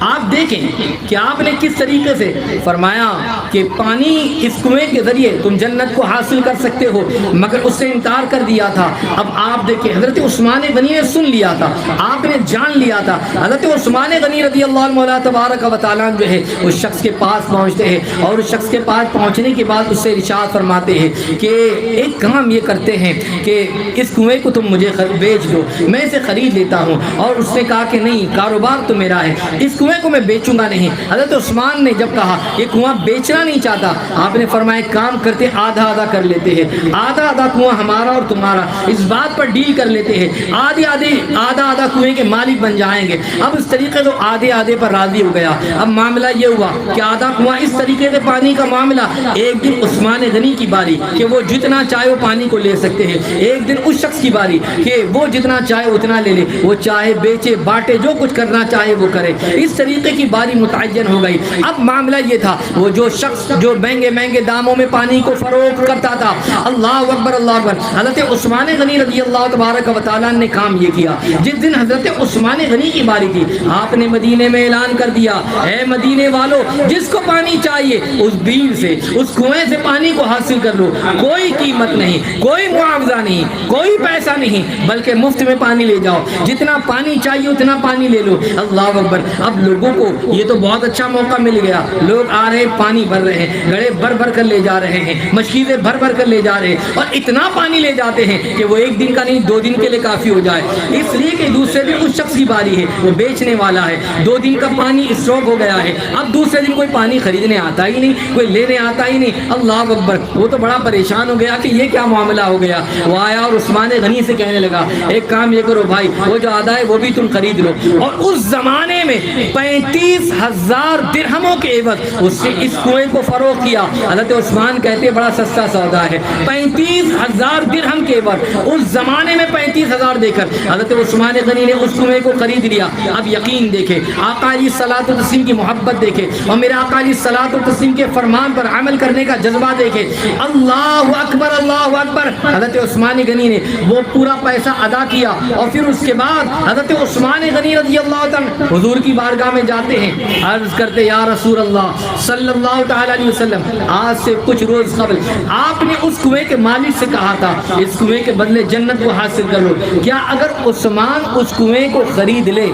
آپ دیکھیں کہ آپ نے کس طریقے سے فرمایا کہ پانی اس کنویں کے ذریعے تم جنت کو حاصل کر سکتے ہو، مگر اس سے انکار کر دیا تھا۔ اب آپ دیکھیں حضرت عثمان غنی نے سن لیا تھا، آپ نے جان لیا تھا۔ حضرت عثمان غنی رضی اللہ عنہ تبارک و تعالیٰ جو ہے اس شخص کے پاس پہنچتے ہیں، اور اس شخص کے پاس پہنچنے کے بعد اس سے ارشاد فرماتے ہیں کہ ایک کام یہ کرتے ہیں کہ اس کنویں کو تم مجھے بیچ دو، میں اسے خرید لیتا ہوں۔ اور اس نے کہا کہ نہیں، کاروبار تو میرا ہے، اس کنویں کو میں بیچوں گا نہیں۔ حضرت عثمان نے جب کہا یہ کنواں بیچنا نہیں چاہتا، آپ نے فرمایا کام کرتے آدھا آدھا کر لیتے ہیں، آدھا آدھا کنواں ہمارا اور تمہارا، اس بات پر ڈیل کر لیتے ہیں، آدھا آدھا کنویں کے مالک بن جائیں گے۔ اب اس طریقے سے آدھے آدھے پر راضی ہو گیا۔ اب معاملہ یہ ہوا کہ آدھا کنواں اس طریقے سے پانی کا معاملہ، ایک دن عثمان غنی کی باری کہ وہ جتنا چاہے وہ پانی کو لے سکتے ہیں، ایک دن اس شخص کی باری کہ وہ جتنا چاہے اتنا لے لے، وہ چاہے بیچے باٹے جو کچھ کرنا چاہے وہ کرے، اس طریقے کی باری متعین ہو گئی۔ اب معاملہ یہ تھا، وہ جو شخص جو مہنگے مہنگے داموں میں پانی کو فروخت کرتا تھا، اللہ اکبر اللہ اکبر، حضرت عثمان غنی رضی اللہ تبارک و تعالیٰ نے کام یہ کیا، جس دن حضرت عثمان غنی کی باری تھی، آپ نے مدینے میں اعلان کر دیا، اے مدینے والو، جس کو پانی چاہیے اس بیل سے، اس کنویں سے پانی کو حاصل کر لو، کوئی قیمت نہیں، کوئی معاوضہ نہیں، کوئی پیسہ نہیں، بلکہ مفت میں پانی لے جاؤ، جتنا پانی چاہیے اتنا پانی لے لو۔ اللہ اکبر۔ اب لوگوں کو یہ تو بہت اچھا موقع مل گیا، لوگ آ رہے ہیں، پانی بھر رہے ہیں، گڑھے بھر بھر کر لے جا رہے ہیں، مشکیزیں بھر بھر کر لے جا رہے ہیں، اور اتنا پانی لے جاتے ہیں کہ وہ ایک دن کا نہیں 2 دن کے لیے کافی ہو جائے، اس لیے کہ دوسرے دن اس شخص کی باری ہے، وہ بیچنے والا ہے، 2 دن کا پانی اسٹاک ہو گیا ہے، اب دوسرے دن کوئی پانی خریدنے آتا ہی نہیں، کوئی لینے آتا ہی نہیں۔ اللہ اکبر۔ وہ تو بڑا پریشان ہو گیا کہ یہ کیا معاملہ ہو گیا، وہ آیا اور عثمان غنی سے کہنے لگا ایک کام یہ کرو بھائی، وہ جو آدھا ہے وہ بھی تم خرید لو، اور اس زمانے میں 35,000 درہموں کے عوض اس سے اس کنویں کو فروخت کیا۔ حضرت عثمان کہتے بڑا سستا سودا ہے، 35,000 درہم کے عوض، اس زمانے میں 35,000 دے کر حضرت عثمان غنی نے اس کنویں کو خرید لیا۔ اب یقین دیکھے، آقا علیہ الصلوۃ والتسلیم کی محبت دیکھے، اور میرے آقا علیہ الصلوۃ والتسلیم کے فرمان پر عمل کرنے کا جذبہ دیکھے۔ اللہ اکبر اللہ اکبر۔ حضرت عثمان غنی نے وہ پورا پیسہ ادا کیا، اور پھر اس کے بعد حضرت عثمان غنی رضی اللہ عنہ حضور کی بارگاہ بارگاہ میں جاتے ہیں، عرض کرتے یا رسول اللہ صلی اللہ تعالی علیہ وسلم، آج سے کچھ روز قبل آپ نے اس کنویں کے مالک سے کہا تھا اس کنویں کے بدلے جنت کو حاصل کر لو، کیا اگر عثمان اس کنویں کو خرید لے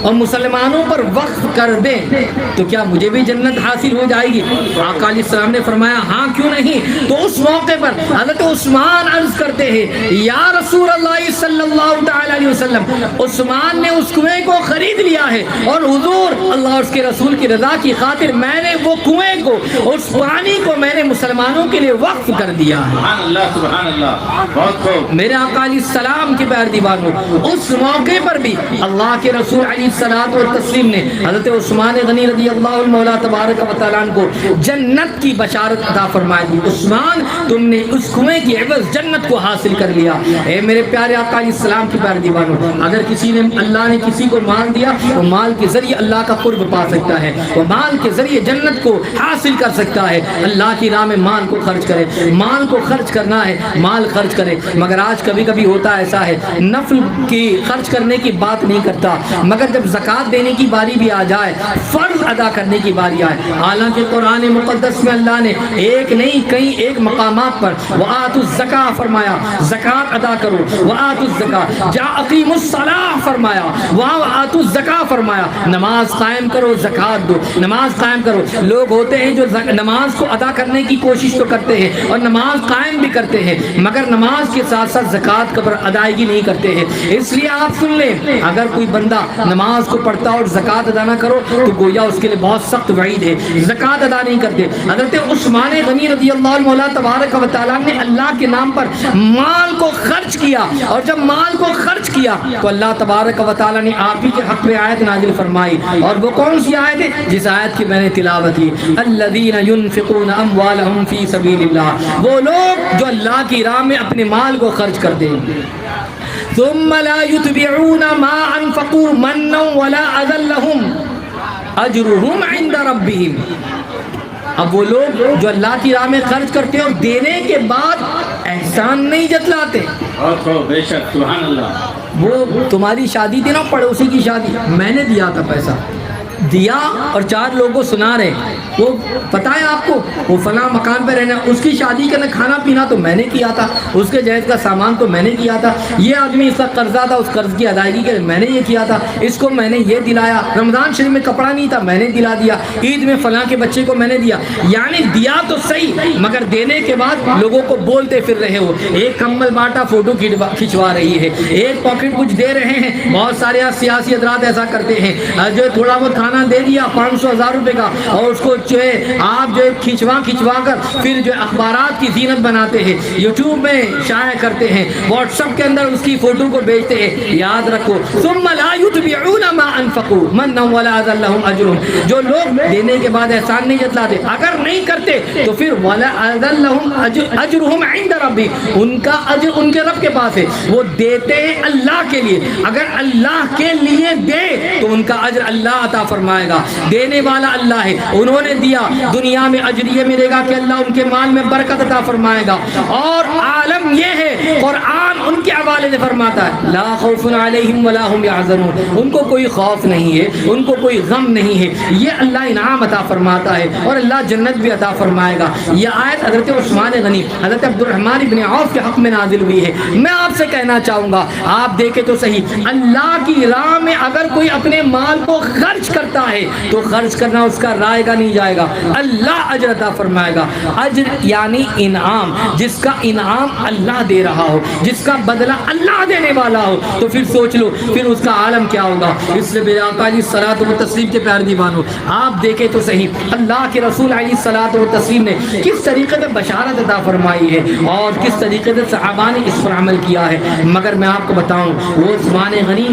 اور مسلمانوں پر وقف کر دیں تو کیا مجھے بھی جنت حاصل ہو جائے گی؟ آقا علیہ السلام نے فرمایا ہاں کیوں نہیں۔ تو اس موقع پر حضرت عثمان عرض کرتے ہیں یا رسول اللہ صلی اللہ تعالی علیہ وسلم، عثمان نے اس کنویں کو خرید لیا ہے اور حضور اللہ اور اس کے رسول کی رضا کی خاطر میں نے وہ کنویں کو، اس پانی کو میں نے مسلمانوں کے لیے وقف کر دیا ہے۔ سبحان اللہ سبحان اللہ، بہت خوب۔ میرے آقا علیہ السلام کے پیارے دیوانوں، اس موقع پر بھی اللہ کے رسول علیہ الصلوۃ والتسلیم نے حضرت عثمان غنی رضی اللہ مولا تبارک و تعالیٰ عنہ کو جنت کی بشارت عطا فرمائی دی، عثمان تم نے اس کنویں کی عوض جنت کو حاصل کر لیا۔ اے میرے پیارے آقا علیہ السلام کے پیارے دیوانوں، اگر کسی نے اللہ نے کسی کو مال دیا وہ مال کے ذریعے اللہ کا قرب پا سکتا ہے، وہ مال کے ذریعے جنت کو حاصل کر سکتا ہے۔ اللہ کی راہ میں مال کو خرچ کرے، مال کو خرچ کرنا ہے مال خرچ کرے، مگر آج کبھی کبھی ہوتا ایسا ہے نفل کی خرچ کرنے کی بات نہیں کرتا، مگر جب زکوٰۃ دینے کی باری بھی آ جائے، فرض ادا کرنے کی باری آئے، حالانکہ قرآن مقدس میں اللہ نے ایک نہیں کئی ایک مقامات پر وآتوا الزکاۃ فرمایا، زکوٰۃ ادا کرو، وآتوا الزکاۃ، جا اقیموا الصلاۃ فرمایا، وآتوا الزکاۃ فرمایا، نماز قائم کرو زکوٰۃ دو، نماز قائم کرو۔ لوگ ہوتے ہیں جو نماز کو ادا کرنے کی کوشش تو کرتے ہیں اور نماز قائم بھی کرتے ہیں، مگر نماز کے ساتھ ساتھ زکوٰۃ کا ادائیگی نہیں کرتے ہیں۔ اس لیے آپ سن لیں، اگر کوئی بندہ نماز کو پڑھتا اور زکوٰۃ ادا نہ کرو تو گویا اس کے لیے بہت سخت وعید ہے، زکوٰۃ ادا نہیں کرتے۔ حضرت عثمان غنی رضی اللہ مولا تبارک و تعالیٰ نے اللہ کے نام پر مال کو خرچ کیا، اور جب مال کو خرچ کیا تو اللہ تبارک و تعالیٰ نے آپ ہی کے حق میں آیت نازل فرمائی، اور وہ کون سی آیت ہے جس آیت کی میں نے تلاوت کی؟ الذین ينفقون اموالهم فی سبیل اللہ، وہ لوگ جو اللہ کی راہ میں اپنے مال کو خرچ کر دیں، ثم لا يتبعون ما انفقوا منا ولا اذى لهم اجرهم عند ربهم۔ اب وہ لوگ جو اللہ کی راہ میں خرچ کرتے ہیں اور دینے کے بعد احسان نہیں جتلاتے، بہت خوب، بے شک، سبحان اللہ۔ وہ تمہاری شادی تھی نا پڑوسی کی شادی، میں نے دیا تھا پیسہ، دیا اور چار لوگوں کو سنا رہے، وہ پتہ ہے آپ کو وہ فلاں مکان پہ رہنا، اس کی شادی کا کھانا پینا تو میں نے کیا تھا، اس کے جہیز کا سامان تو میں نے کیا تھا، یہ آدمی اس کا قرضہ تھا، اس قرض کی ادائیگی کے میں نے یہ کیا تھا، اس کو میں نے یہ دلایا، رمضان شریف میں کپڑا نہیں تھا میں نے دلا دیا، عید میں فلاں کے بچے کو میں نے دیا۔ یعنی دیا تو صحیح، مگر دینے کے بعد لوگوں کو بولتے پھر رہے ہو، ایک کمبل باٹا فوٹو کھنچوا رہی ہے، ایک پاکٹ کچھ دے رہے ہیں، بہت سارے سیاسی حضرات ایسا کرتے ہیں، جو تھوڑا بہت کھانا دے دیا 500,000 روپے کا، اور اس کو جو ہے آپ جو ہے کھنچوا کر پھر جو اخبارات کی زینت بناتے ہیں، یوٹیوب میں شائع کرتے ہیں، واٹس ایپ کے اندر اس کی فوٹو کو بیچتے ہیں۔ یاد رکھو ثم لا يتبعون ما انفقوا منا ولا اذى لهم اجرهم، جو لوگ دینے کے بعد احسان نہیں جتلاتے، اگر نہیں کرتے تو پھر ولا اذى لهم اجرهم عند ربهم، ان کا اجر ان کے رب کے پاس ہے، وہ دیتے ہیں اللہ کے لیے، اگر اللہ کے لیے دے تو ان کا اجر اللہ عطا فرمائے گا، دینے والا اللہ ہے، انہوں نے دیا، دنیا میں اجر یہ ملے گا کہ اللہ ان کے مال میں برکت عطا فرمائے گا، اور عالم یہ ہے قرآن ان کے حوالے سے فرماتا ہے لا خوف علیہم ولا هم يحزنون، ان کو کوئی خوف نہیں ہے، ان کو کوئی غم نہیں ہے، یہ اللہ انعام عطا فرماتا ہے اور اللہ جنت بھی عطا فرمائے گا۔ یہ آیت حضرت عثمان غنی حضرت عبد الرحمن ابن عوف کے حق میں نازل ہوئی ہے۔ میں آپ سے کہنا چاہوں گا، آپ دیکھیں تو صحیح، اللہ کی راہ میں اگر کوئی اپنے مال کو خرچ کرتا ہے تو خرچ کرنا اس کا رائے گا نہیں جائے گا، اللہ اجر عطا فرمائے گا۔ اجر یعنی انعام، جس کا انعام اللہ دے رہا ہو، جس کا بدلہ اللہ دینے والا ہو، تو پھر سوچ لو پھر اس کا عالم کیا ہوگا۔ اس لیے میرے آقا علیہ الصلوۃ والتسلیم کے پیارے دیوانوں، آپ دیکھیں تو صحیح اللہ کے رسول علیہ الصلوۃ والتسلیم نے کس طریقے سے بشارت عطا فرمائی ہے اور کس طریقے سے صحابہ نے اس پر عمل کیا ہے۔ مگر میں آپ کو بتاؤں، وہ عثمان غنی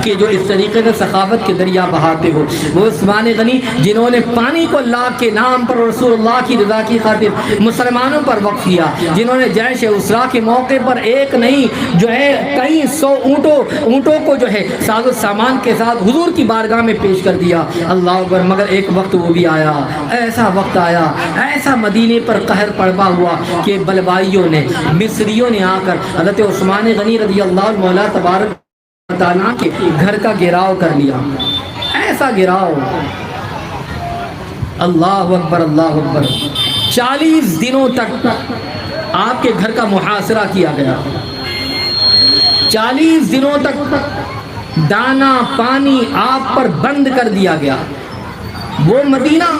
کہ جو اس طریقے سے سخاوت کے دریا بہاتے ہو، وہ عثمان غنی جنہوں نے پانی کو اللہ کے نام پر اور رسول اللہ کی رضا کی خاطر مسلمانوں پر وقف کیا، جنہوں نے جیش اسرا کے موقع پر ایک نہیں جو ہے کئی 100 اونٹوں کو جو ہے ساز و سامان کے ساتھ حضور کی بارگاہ میں پیش کر دیا، اللہ اکبر۔ مگر ایک وقت وہ بھی آیا، ایسا وقت آیا، ایسا مدینے پر قہر پڑوا ہوا کہ بلوائیوں نے، مصریوں نے آ کر حضرت عثمان غنی رضی اللہ مولا تبارک تعالیٰ کے گھر کا گھیراؤ کر لیا، ایسا گھیراؤ، اللہ اکبر اللہ اکبر۔ 40 دنوں تک آپ کے گھر کا محاصرہ کیا گیا، 40 دنوں تک دانا پانی آپ پر بند کر دیا گیا۔ وہ مدینہ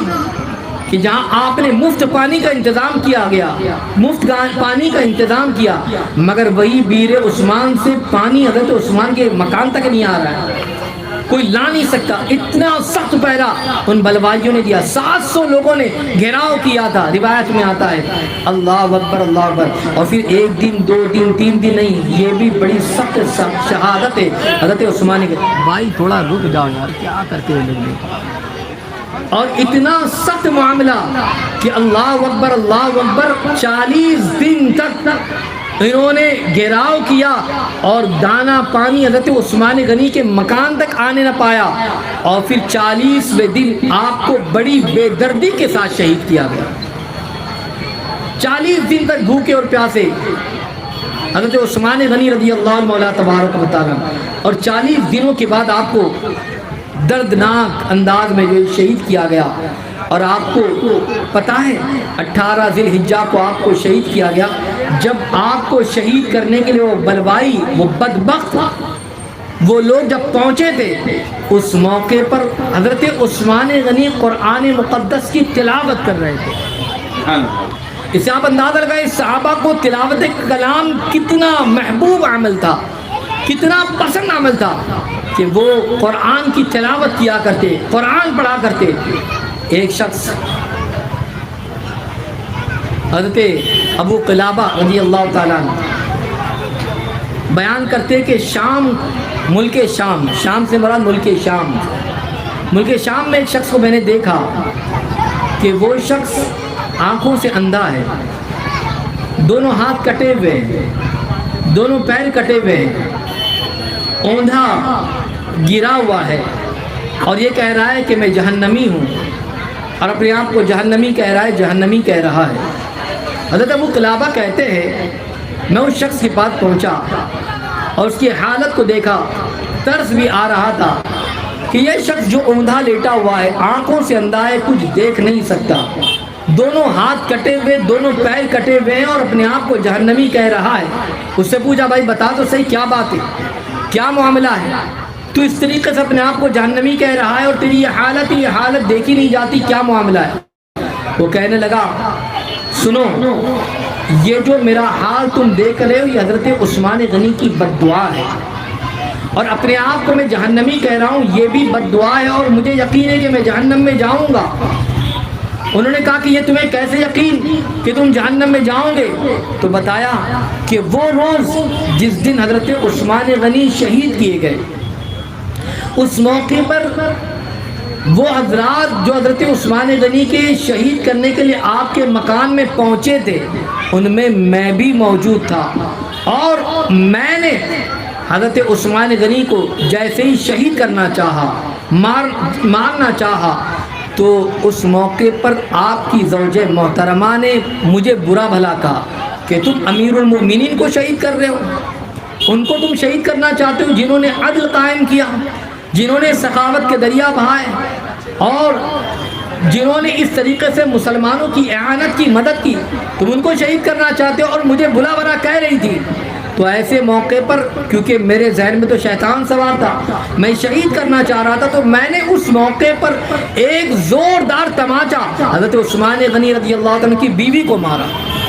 کہ جہاں آپ نے مفت پانی کا انتظام کیا گیا، مفت پانی کا انتظام کیا، مگر وہی بیر عثمان سے پانی حضرت عثمان کے مکان تک نہیں آ رہا ہے، کوئی لا نہیں سکتا۔ اتنا سخت پہرا ان بلوائیوں نے دیا، 700 لوگوں نے گھیراؤ کیا تھا، روایت میں آتا ہے۔ اللہ اکبر اللہ اکبر۔ اور پھر 1 دن 2 دن 3 دن نہیں، یہ بھی بڑی سخت شہادت ہے حضرت عثمان کی۔ بھائی تھوڑا رک جاؤ یار، کیا کرتے ہو لوگ؟ اور اتنا سخت معاملہ کہ اللہ اکبر 40 دن تک انہوں نے گھیراؤ کیا اور دانا پانی حضرت عثمان غنی کے مکان تک آنے نہ پایا، اور پھر 40ویں دن آپ کو بڑی بے دردی کے ساتھ شہید کیا گیا۔ 40 دن تک بھوکے اور پیاسے حضرت عثمان غنی رضی اللہ عنہ مولا تبارک و تعالی، اور 40 دنوں کے بعد آپ کو دردناک انداز میں جو شہید کیا گیا۔ اور آپ کو پتہ ہے 18 ذی الحجہ کو آپ کو شہید کیا گیا۔ جب آپ کو شہید کرنے کے لیے وہ بلوائی، وہ بدبخت وہ لوگ جب پہنچے تھے، اس موقع پر حضرت عثمان غنی قرآن مقدس کی تلاوت کر رہے تھے۔ اس سے آپ اندازہ لگائیں صحابہ کو تلاوت کلام کتنا محبوب عمل تھا، کتنا پسند عمل تھا کہ وہ قرآن کی تلاوت کیا کرتے، قرآن پڑھا کرتے۔ ایک شخص حضرت ابو قلابہ رضی اللہ تعالیٰ بیان کرتے کہ شام، ملک شام سے مراد ملک شام میں ایک شخص کو میں نے دیکھا کہ وہ شخص آنکھوں سے اندھا ہے، دونوں ہاتھ کٹے ہوئے ہیں، دونوں پیر کٹے ہوئے ہیں، اوندھا گرا ہوا ہے، اور یہ کہہ رہا ہے کہ میں جہنمی ہوں، اور اپنے آپ کو جہنمی کہہ رہا ہے، جہنمی کہہ رہا ہے۔ حضرت ابو قلابہ کہتے ہیں میں اس شخص کے پاس پہنچا اور اس کی حالت کو دیکھا، ترس بھی آ رہا تھا کہ یہ شخص جو اوندھا لیٹا ہوا ہے، آنکھوں سے اندھا ہے، کچھ دیکھ نہیں سکتا، دونوں ہاتھ کٹے ہوئے، دونوں پیر کٹے ہوئے ہیں، اور اپنے آپ کو جہنمی کہہ رہا ہے۔ اس سے پوچھا بھائی بتا تو صحیح کیا بات ہے، کیا معاملہ ہے، تو اس طریقے سے اپنے آپ کو جہنمی کہہ رہا ہے اور تیری یہ حالت دیکھی نہیں جاتی، کیا معاملہ ہے؟ وہ کہنے لگا سنو، یہ جو میرا حال تم دیکھ رہے ہو یہ حضرت عثمان غنی کی بد دعا ہے، اور اپنے آپ کو میں جہنمی کہہ رہا ہوں یہ بھی بد دعا ہے، اور مجھے یقین ہے کہ میں جہنم میں جاؤں گا۔ انہوں نے کہا کہ یہ تمہیں کیسے یقین کہ تم جہنم میں جاؤ گے؟ تو بتایا کہ وہ روز جس دن حضرت عثمان غنی شہید کیے گئے، اس موقع پر وہ حضرات جو حضرت عثمان غنی کے شہید کرنے کے لیے آپ کے مکان میں پہنچے تھے، ان میں میں بھی موجود تھا، اور میں نے حضرت عثمان غنی کو جیسے ہی شہید کرنا چاہا، مارنا چاہا، تو اس موقع پر آپ کی زوجہ محترمہ نے مجھے برا بھلا کہا کہ تم امیر المؤمنین کو شہید کر رہے ہو، ان کو تم شہید کرنا چاہتے ہو جنہوں نے عدل قائم کیا، جنہوں نے سخاوت کے دریا بہائے، اور جنہوں نے اس طریقے سے مسلمانوں کی اعانت کی مدد کی، تم ان کو شہید کرنا چاہتے ہو اور مجھے بلا بھلا کہہ رہی تھی۔ تو ایسے موقع پر کیونکہ میرے ذہن میں تو شیطان سوار تھا، میں شہید کرنا چاہ رہا تھا، تو میں نے اس موقع پر ایک زوردار تماچا حضرت عثمان غنی رضی اللہ عنہ کی بیوی کو مارا۔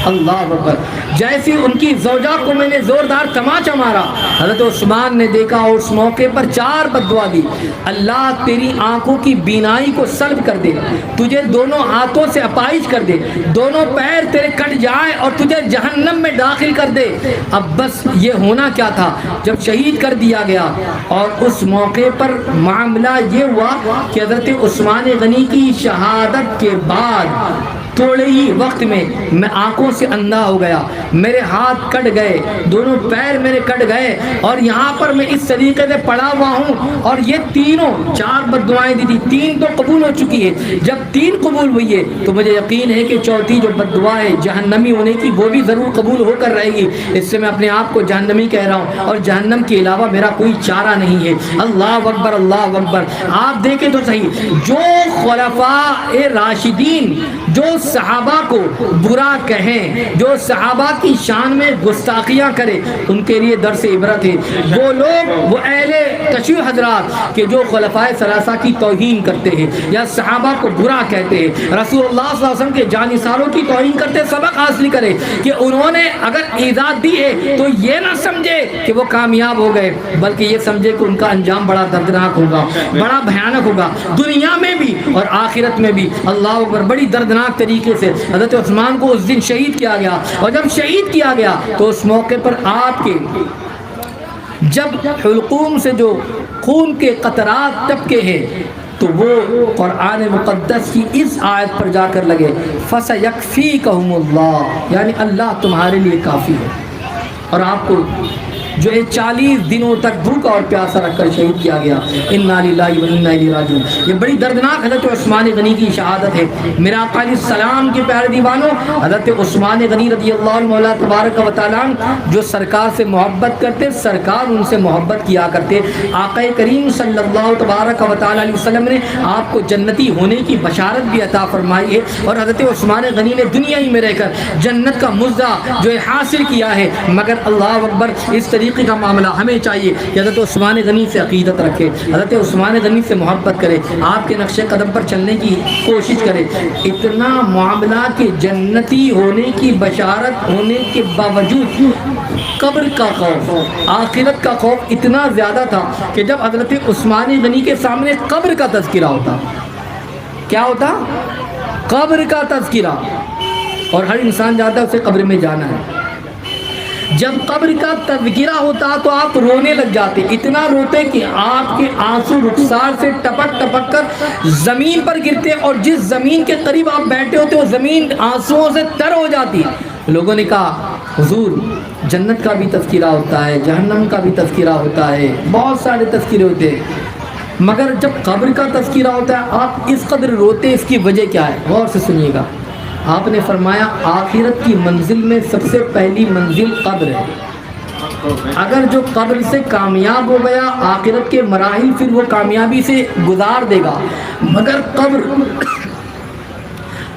اللہ اکبر۔ جیسی ان کی زوجہ کو میں نے زوردار تماچا مارا، حضرت عثمان نے دیکھا اور اس موقع پر 4 بد دعا دی، اللہ تیری آنکھوں کی بینائی کو سلب کر دے، تجھے دونوں ہاتھوں سے اپائش کر دے، دونوں پیر تیرے کٹ جائیں اور تجھے جہنم میں داخل کر دے۔ اب بس یہ ہونا کیا تھا جب شہید کر دیا گیا، اور اس موقع پر معاملہ یہ ہوا کہ حضرت عثمان غنی کی شہادت کے بعد تھوڑے ہی وقت میں میں آنکھوں سے اندھا ہو گیا، میرے ہاتھ کٹ گئے، دونوں پیر میرے کٹ گئے، اور یہاں پر میں اس طریقے سے پڑا ہوا ہوں، اور یہ تینوں 4 بد دعائیں دی تھی، 3 تو قبول ہو چکی ہے، جب 3 قبول ہوئی ہے تو مجھے یقین ہے کہ چوتھی جو بد دعا ہے جہنمی ہونے کی وہ بھی ضرور قبول ہو کر رہے گی، اس سے میں اپنے آپ کو جہنمی کہہ رہا ہوں، اور جہنم کے علاوہ میرا کوئی چارہ نہیں ہے۔ اللہ اکبر، اللہ اکبر۔ آپ دیکھیں تو صحیح، جو خلفاء راشدین جو صحابہ کو برا کہیں، جو صحابہ کی شان میں گستاخیاں کرے، ان کے لیے درس عبرت ہے۔ وہ لوگ، وہ اہل تشیع حضرات کہ جو خلفاء ثلاثہ کی توہین کرتے ہیں یا صحابہ کو برا کہتے ہیں، رسول اللہ صلی اللہ علیہ وسلم کے جانثاروں کی توہین کرتے، سبق حاصل کرے کہ انہوں نے اگر ایجاد دی ہے تو یہ نہ سمجھے کہ وہ کامیاب ہو گئے، بلکہ یہ سمجھے کہ ان کا انجام بڑا دردناک ہوگا، بڑا بھیانک ہوگا، دنیا میں بھی اور آخرت میں بھی۔ اللہ اکبر۔ بڑی دردناک طریقے سے حضرت عثمان کو اس دن شہید کیا گیا، اور جب شہید کیا گیا تو اس موقع پر آپ کے جب حلقوم سے جو خون کے قطرات ٹپکے ہیں تو وہ قرآن مقدس کی اس آیت پر جا کر لگے، فَسَيَكْفِيكَهُمُ اللَّهُ، یعنی اللہ تمہارے لیے کافی ہے۔ اور آپ کو جو 40 دنوں تک بھوکا اور پیاسا رکھ کر شہید کیا گیا۔ انا للہ و انا الیہ راجعون۔ یہ بڑی دردناک حضرت عثمان غنی کی شہادت ہے۔ میرے آقا علیہ السلام کے پیارے دیوانوں، حضرت عثمان غنی رضی اللہ عنہ مولا تبارک و تعالیٰ جو سرکار سے محبت کرتے، سرکار ان سے محبت کیا کرتے۔ آقا کریم صلی اللہ تبارک و تعالیٰ علیہ وسلم نے آپ کو جنتی ہونے کی بشارت بھی عطا فرمائی ہے، اور حضرت عثمان غنی نے دنیا ہی میں رہ کر جنت کا مزہ جو ہے حاصل کیا ہے۔ مگر اللہ اکبر، اس طریقے کا معاملہ ہمیں چاہیے کہ حضرت عثمان غنی سے عقیدت رکھے، حضرت عثمان غنی سے محبت کرے، آپ کے نقش قدم پر چلنے کی کوشش کرے۔ اتنا معاملہ کہ جنتی ہونے کی بشارت ہونے کے باوجود قبر کا خوف، آخرت کا خوف اتنا زیادہ تھا کہ جب حضرت عثمان غنی کے سامنے قبر کا تذکرہ ہوتا، کیا ہوتا؟ قبر کا تذکرہ، اور ہر انسان جاتا ہے اسے قبر میں جانا ہے۔ جب قبر کا تذکرہ ہوتا تو آپ رونے لگ جاتے، اتنا روتے کہ آپ کے آنسو رخسار سے ٹپک ٹپک کر زمین پر گرتے، اور جس زمین کے قریب آپ بیٹھے ہوتے وہ زمین آنسوؤں سے تر ہو جاتی۔ لوگوں نے کہا حضور جنت کا بھی تذکرہ ہوتا ہے، جہنم کا بھی تذکرہ ہوتا ہے، بہت سارے تذکرے ہوتے ہیں، مگر جب قبر کا تذکرہ ہوتا ہے آپ اس قدر روتے، اس کی وجہ کیا ہے؟ غور سے سنیے گا۔ آپ نے فرمایا آخرت کی منزل میں سب سے پہلی منزل قبر ہے۔ اگر جو قبر سے کامیاب ہو گیا، آخرت کے مراحل پھر وہ کامیابی سے گزار دے گا، مگر قبر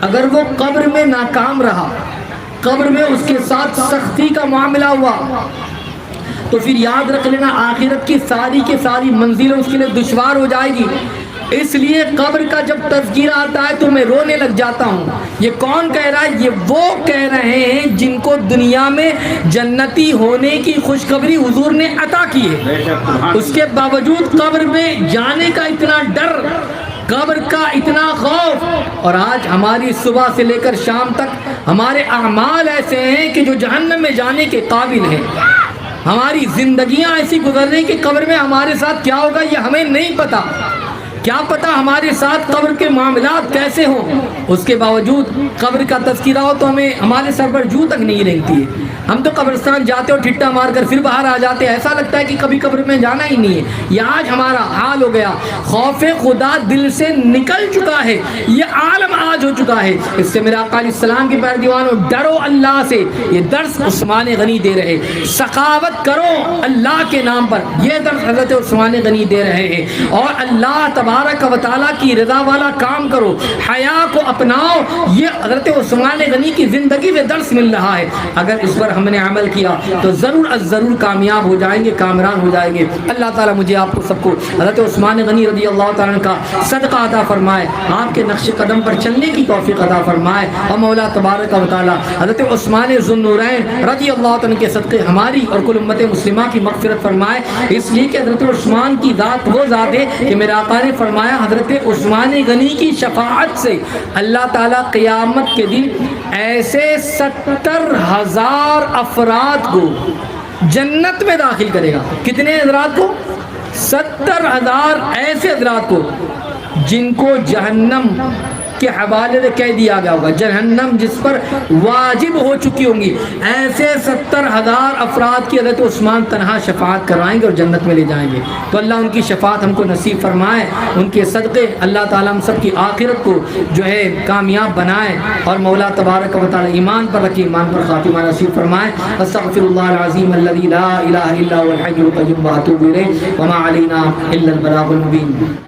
اگر وہ قبر میں ناکام رہا، قبر میں اس کے ساتھ سختی کا معاملہ ہوا، تو پھر یاد رکھ لینا آخرت کی ساری منزلیں اس کے لیے دشوار ہو جائے گی۔ اس لیے قبر کا جب تذکرہ آتا ہے تو میں رونے لگ جاتا ہوں۔ یہ کون کہہ رہا ہے؟ یہ وہ کہہ رہے ہیں جن کو دنیا میں جنتی ہونے کی خوشخبری حضور نے عطا کی ہے، اس کے باوجود قبر میں جانے کا اتنا ڈر، قبر کا اتنا خوف، اور آج ہماری صبح سے لے کر شام تک ہمارے اعمال ایسے ہیں کہ جو جہنم میں جانے کے قابل ہیں۔ ہماری زندگیاں ایسی گزر رہی کہ قبر میں ہمارے ساتھ کیا ہوگا یہ ہمیں نہیں پتا، کیا پتا ہمارے ساتھ قبر کے معاملات کیسے ہوں۔ اس کے باوجود قبر کا تذکرہ ہو تو ہمارے سر پر جو تک نہیں رہتی ہے۔ ہم تو قبرستان جاتے اور ٹھٹا مار کر پھر باہر آ جاتے، ایسا لگتا ہے کہ کبھی قبر میں جانا ہی نہیں ہے۔ یہ آج ہمارا حال ہو گیا، خوف خدا دل سے نکل چکا ہے، یہ عالم آج ہو چکا ہے۔ اس سے میرے آقا علیہ السلام کے پیارے دیوانوں، ڈرو اللہ سے، یہ درس عثمان غنی دے رہے۔ سخاوت کرو اللہ کے نام پر، یہ درس حضرت عثمان غنی دے رہے ہیں۔ اور اللہ تبارک و تعالیٰ کی رضا والا کام کرو، حیا کو اپناؤ، یہ حضرت عثمان غنی کی زندگی میں درس مل رہا ہے۔ اگر اس پر ہم نے عمل کیا تو ضرور از ضرور کامیاب ہو جائیں گے، کامران ہو جائیں گے۔ اللہ تعالیٰ مجھے آپ کو سب کو حضرت عثمان غنی رضی اللہ تعالیٰ کا صدقہ عطا فرمائے، آپ کے نقش قدم پر چلنے کی توفیق عطا فرمائے، اور مولا تبارک و تعالیٰ حضرت عثمان ذو النورین رضی اللہ تعالیٰ کے صدقے ہماری اور کل امت مسلمہ کی مغفرت فرمائے۔ اس لیے کہ حضرت عثمان کی ذات وہ ذات ہے کہ میرے آقا نے فرمایا حضرت عثمان غنی کی شفاعت سے اللہ تعالیٰ قیامت کے دن ایسے 70,000 افراد کو جنت میں داخل کرے گا۔ کتنے حضرات کو؟ 70,000 ایسے حضرات کو جن کو جہنم کے حوالے سے کہہ دیا گیا ہوگا، جہنم جس پر واجب ہو چکی ہوں گی، ایسے 70,000 افراد کی حضرت عثمان تنہا شفاعت کروائیں گے اور جنت میں لے جائیں گے۔ تو اللہ ان کی شفاعت ہم کو نصیب فرمائے، ان کے صدقے اللہ تعالیٰ ہم سب کی آخرت کو جو ہے کامیاب بنائے، اور مولا تبارک و تعالیٰ ایمان پر رکھے، ایمان پر خاتمہ نصیب فرمائے۔ استغفر اللہ العظیم الذی لا الہ الا هو الحی القیوم واتوب الیہ وما علینا الا البلاغ المبین۔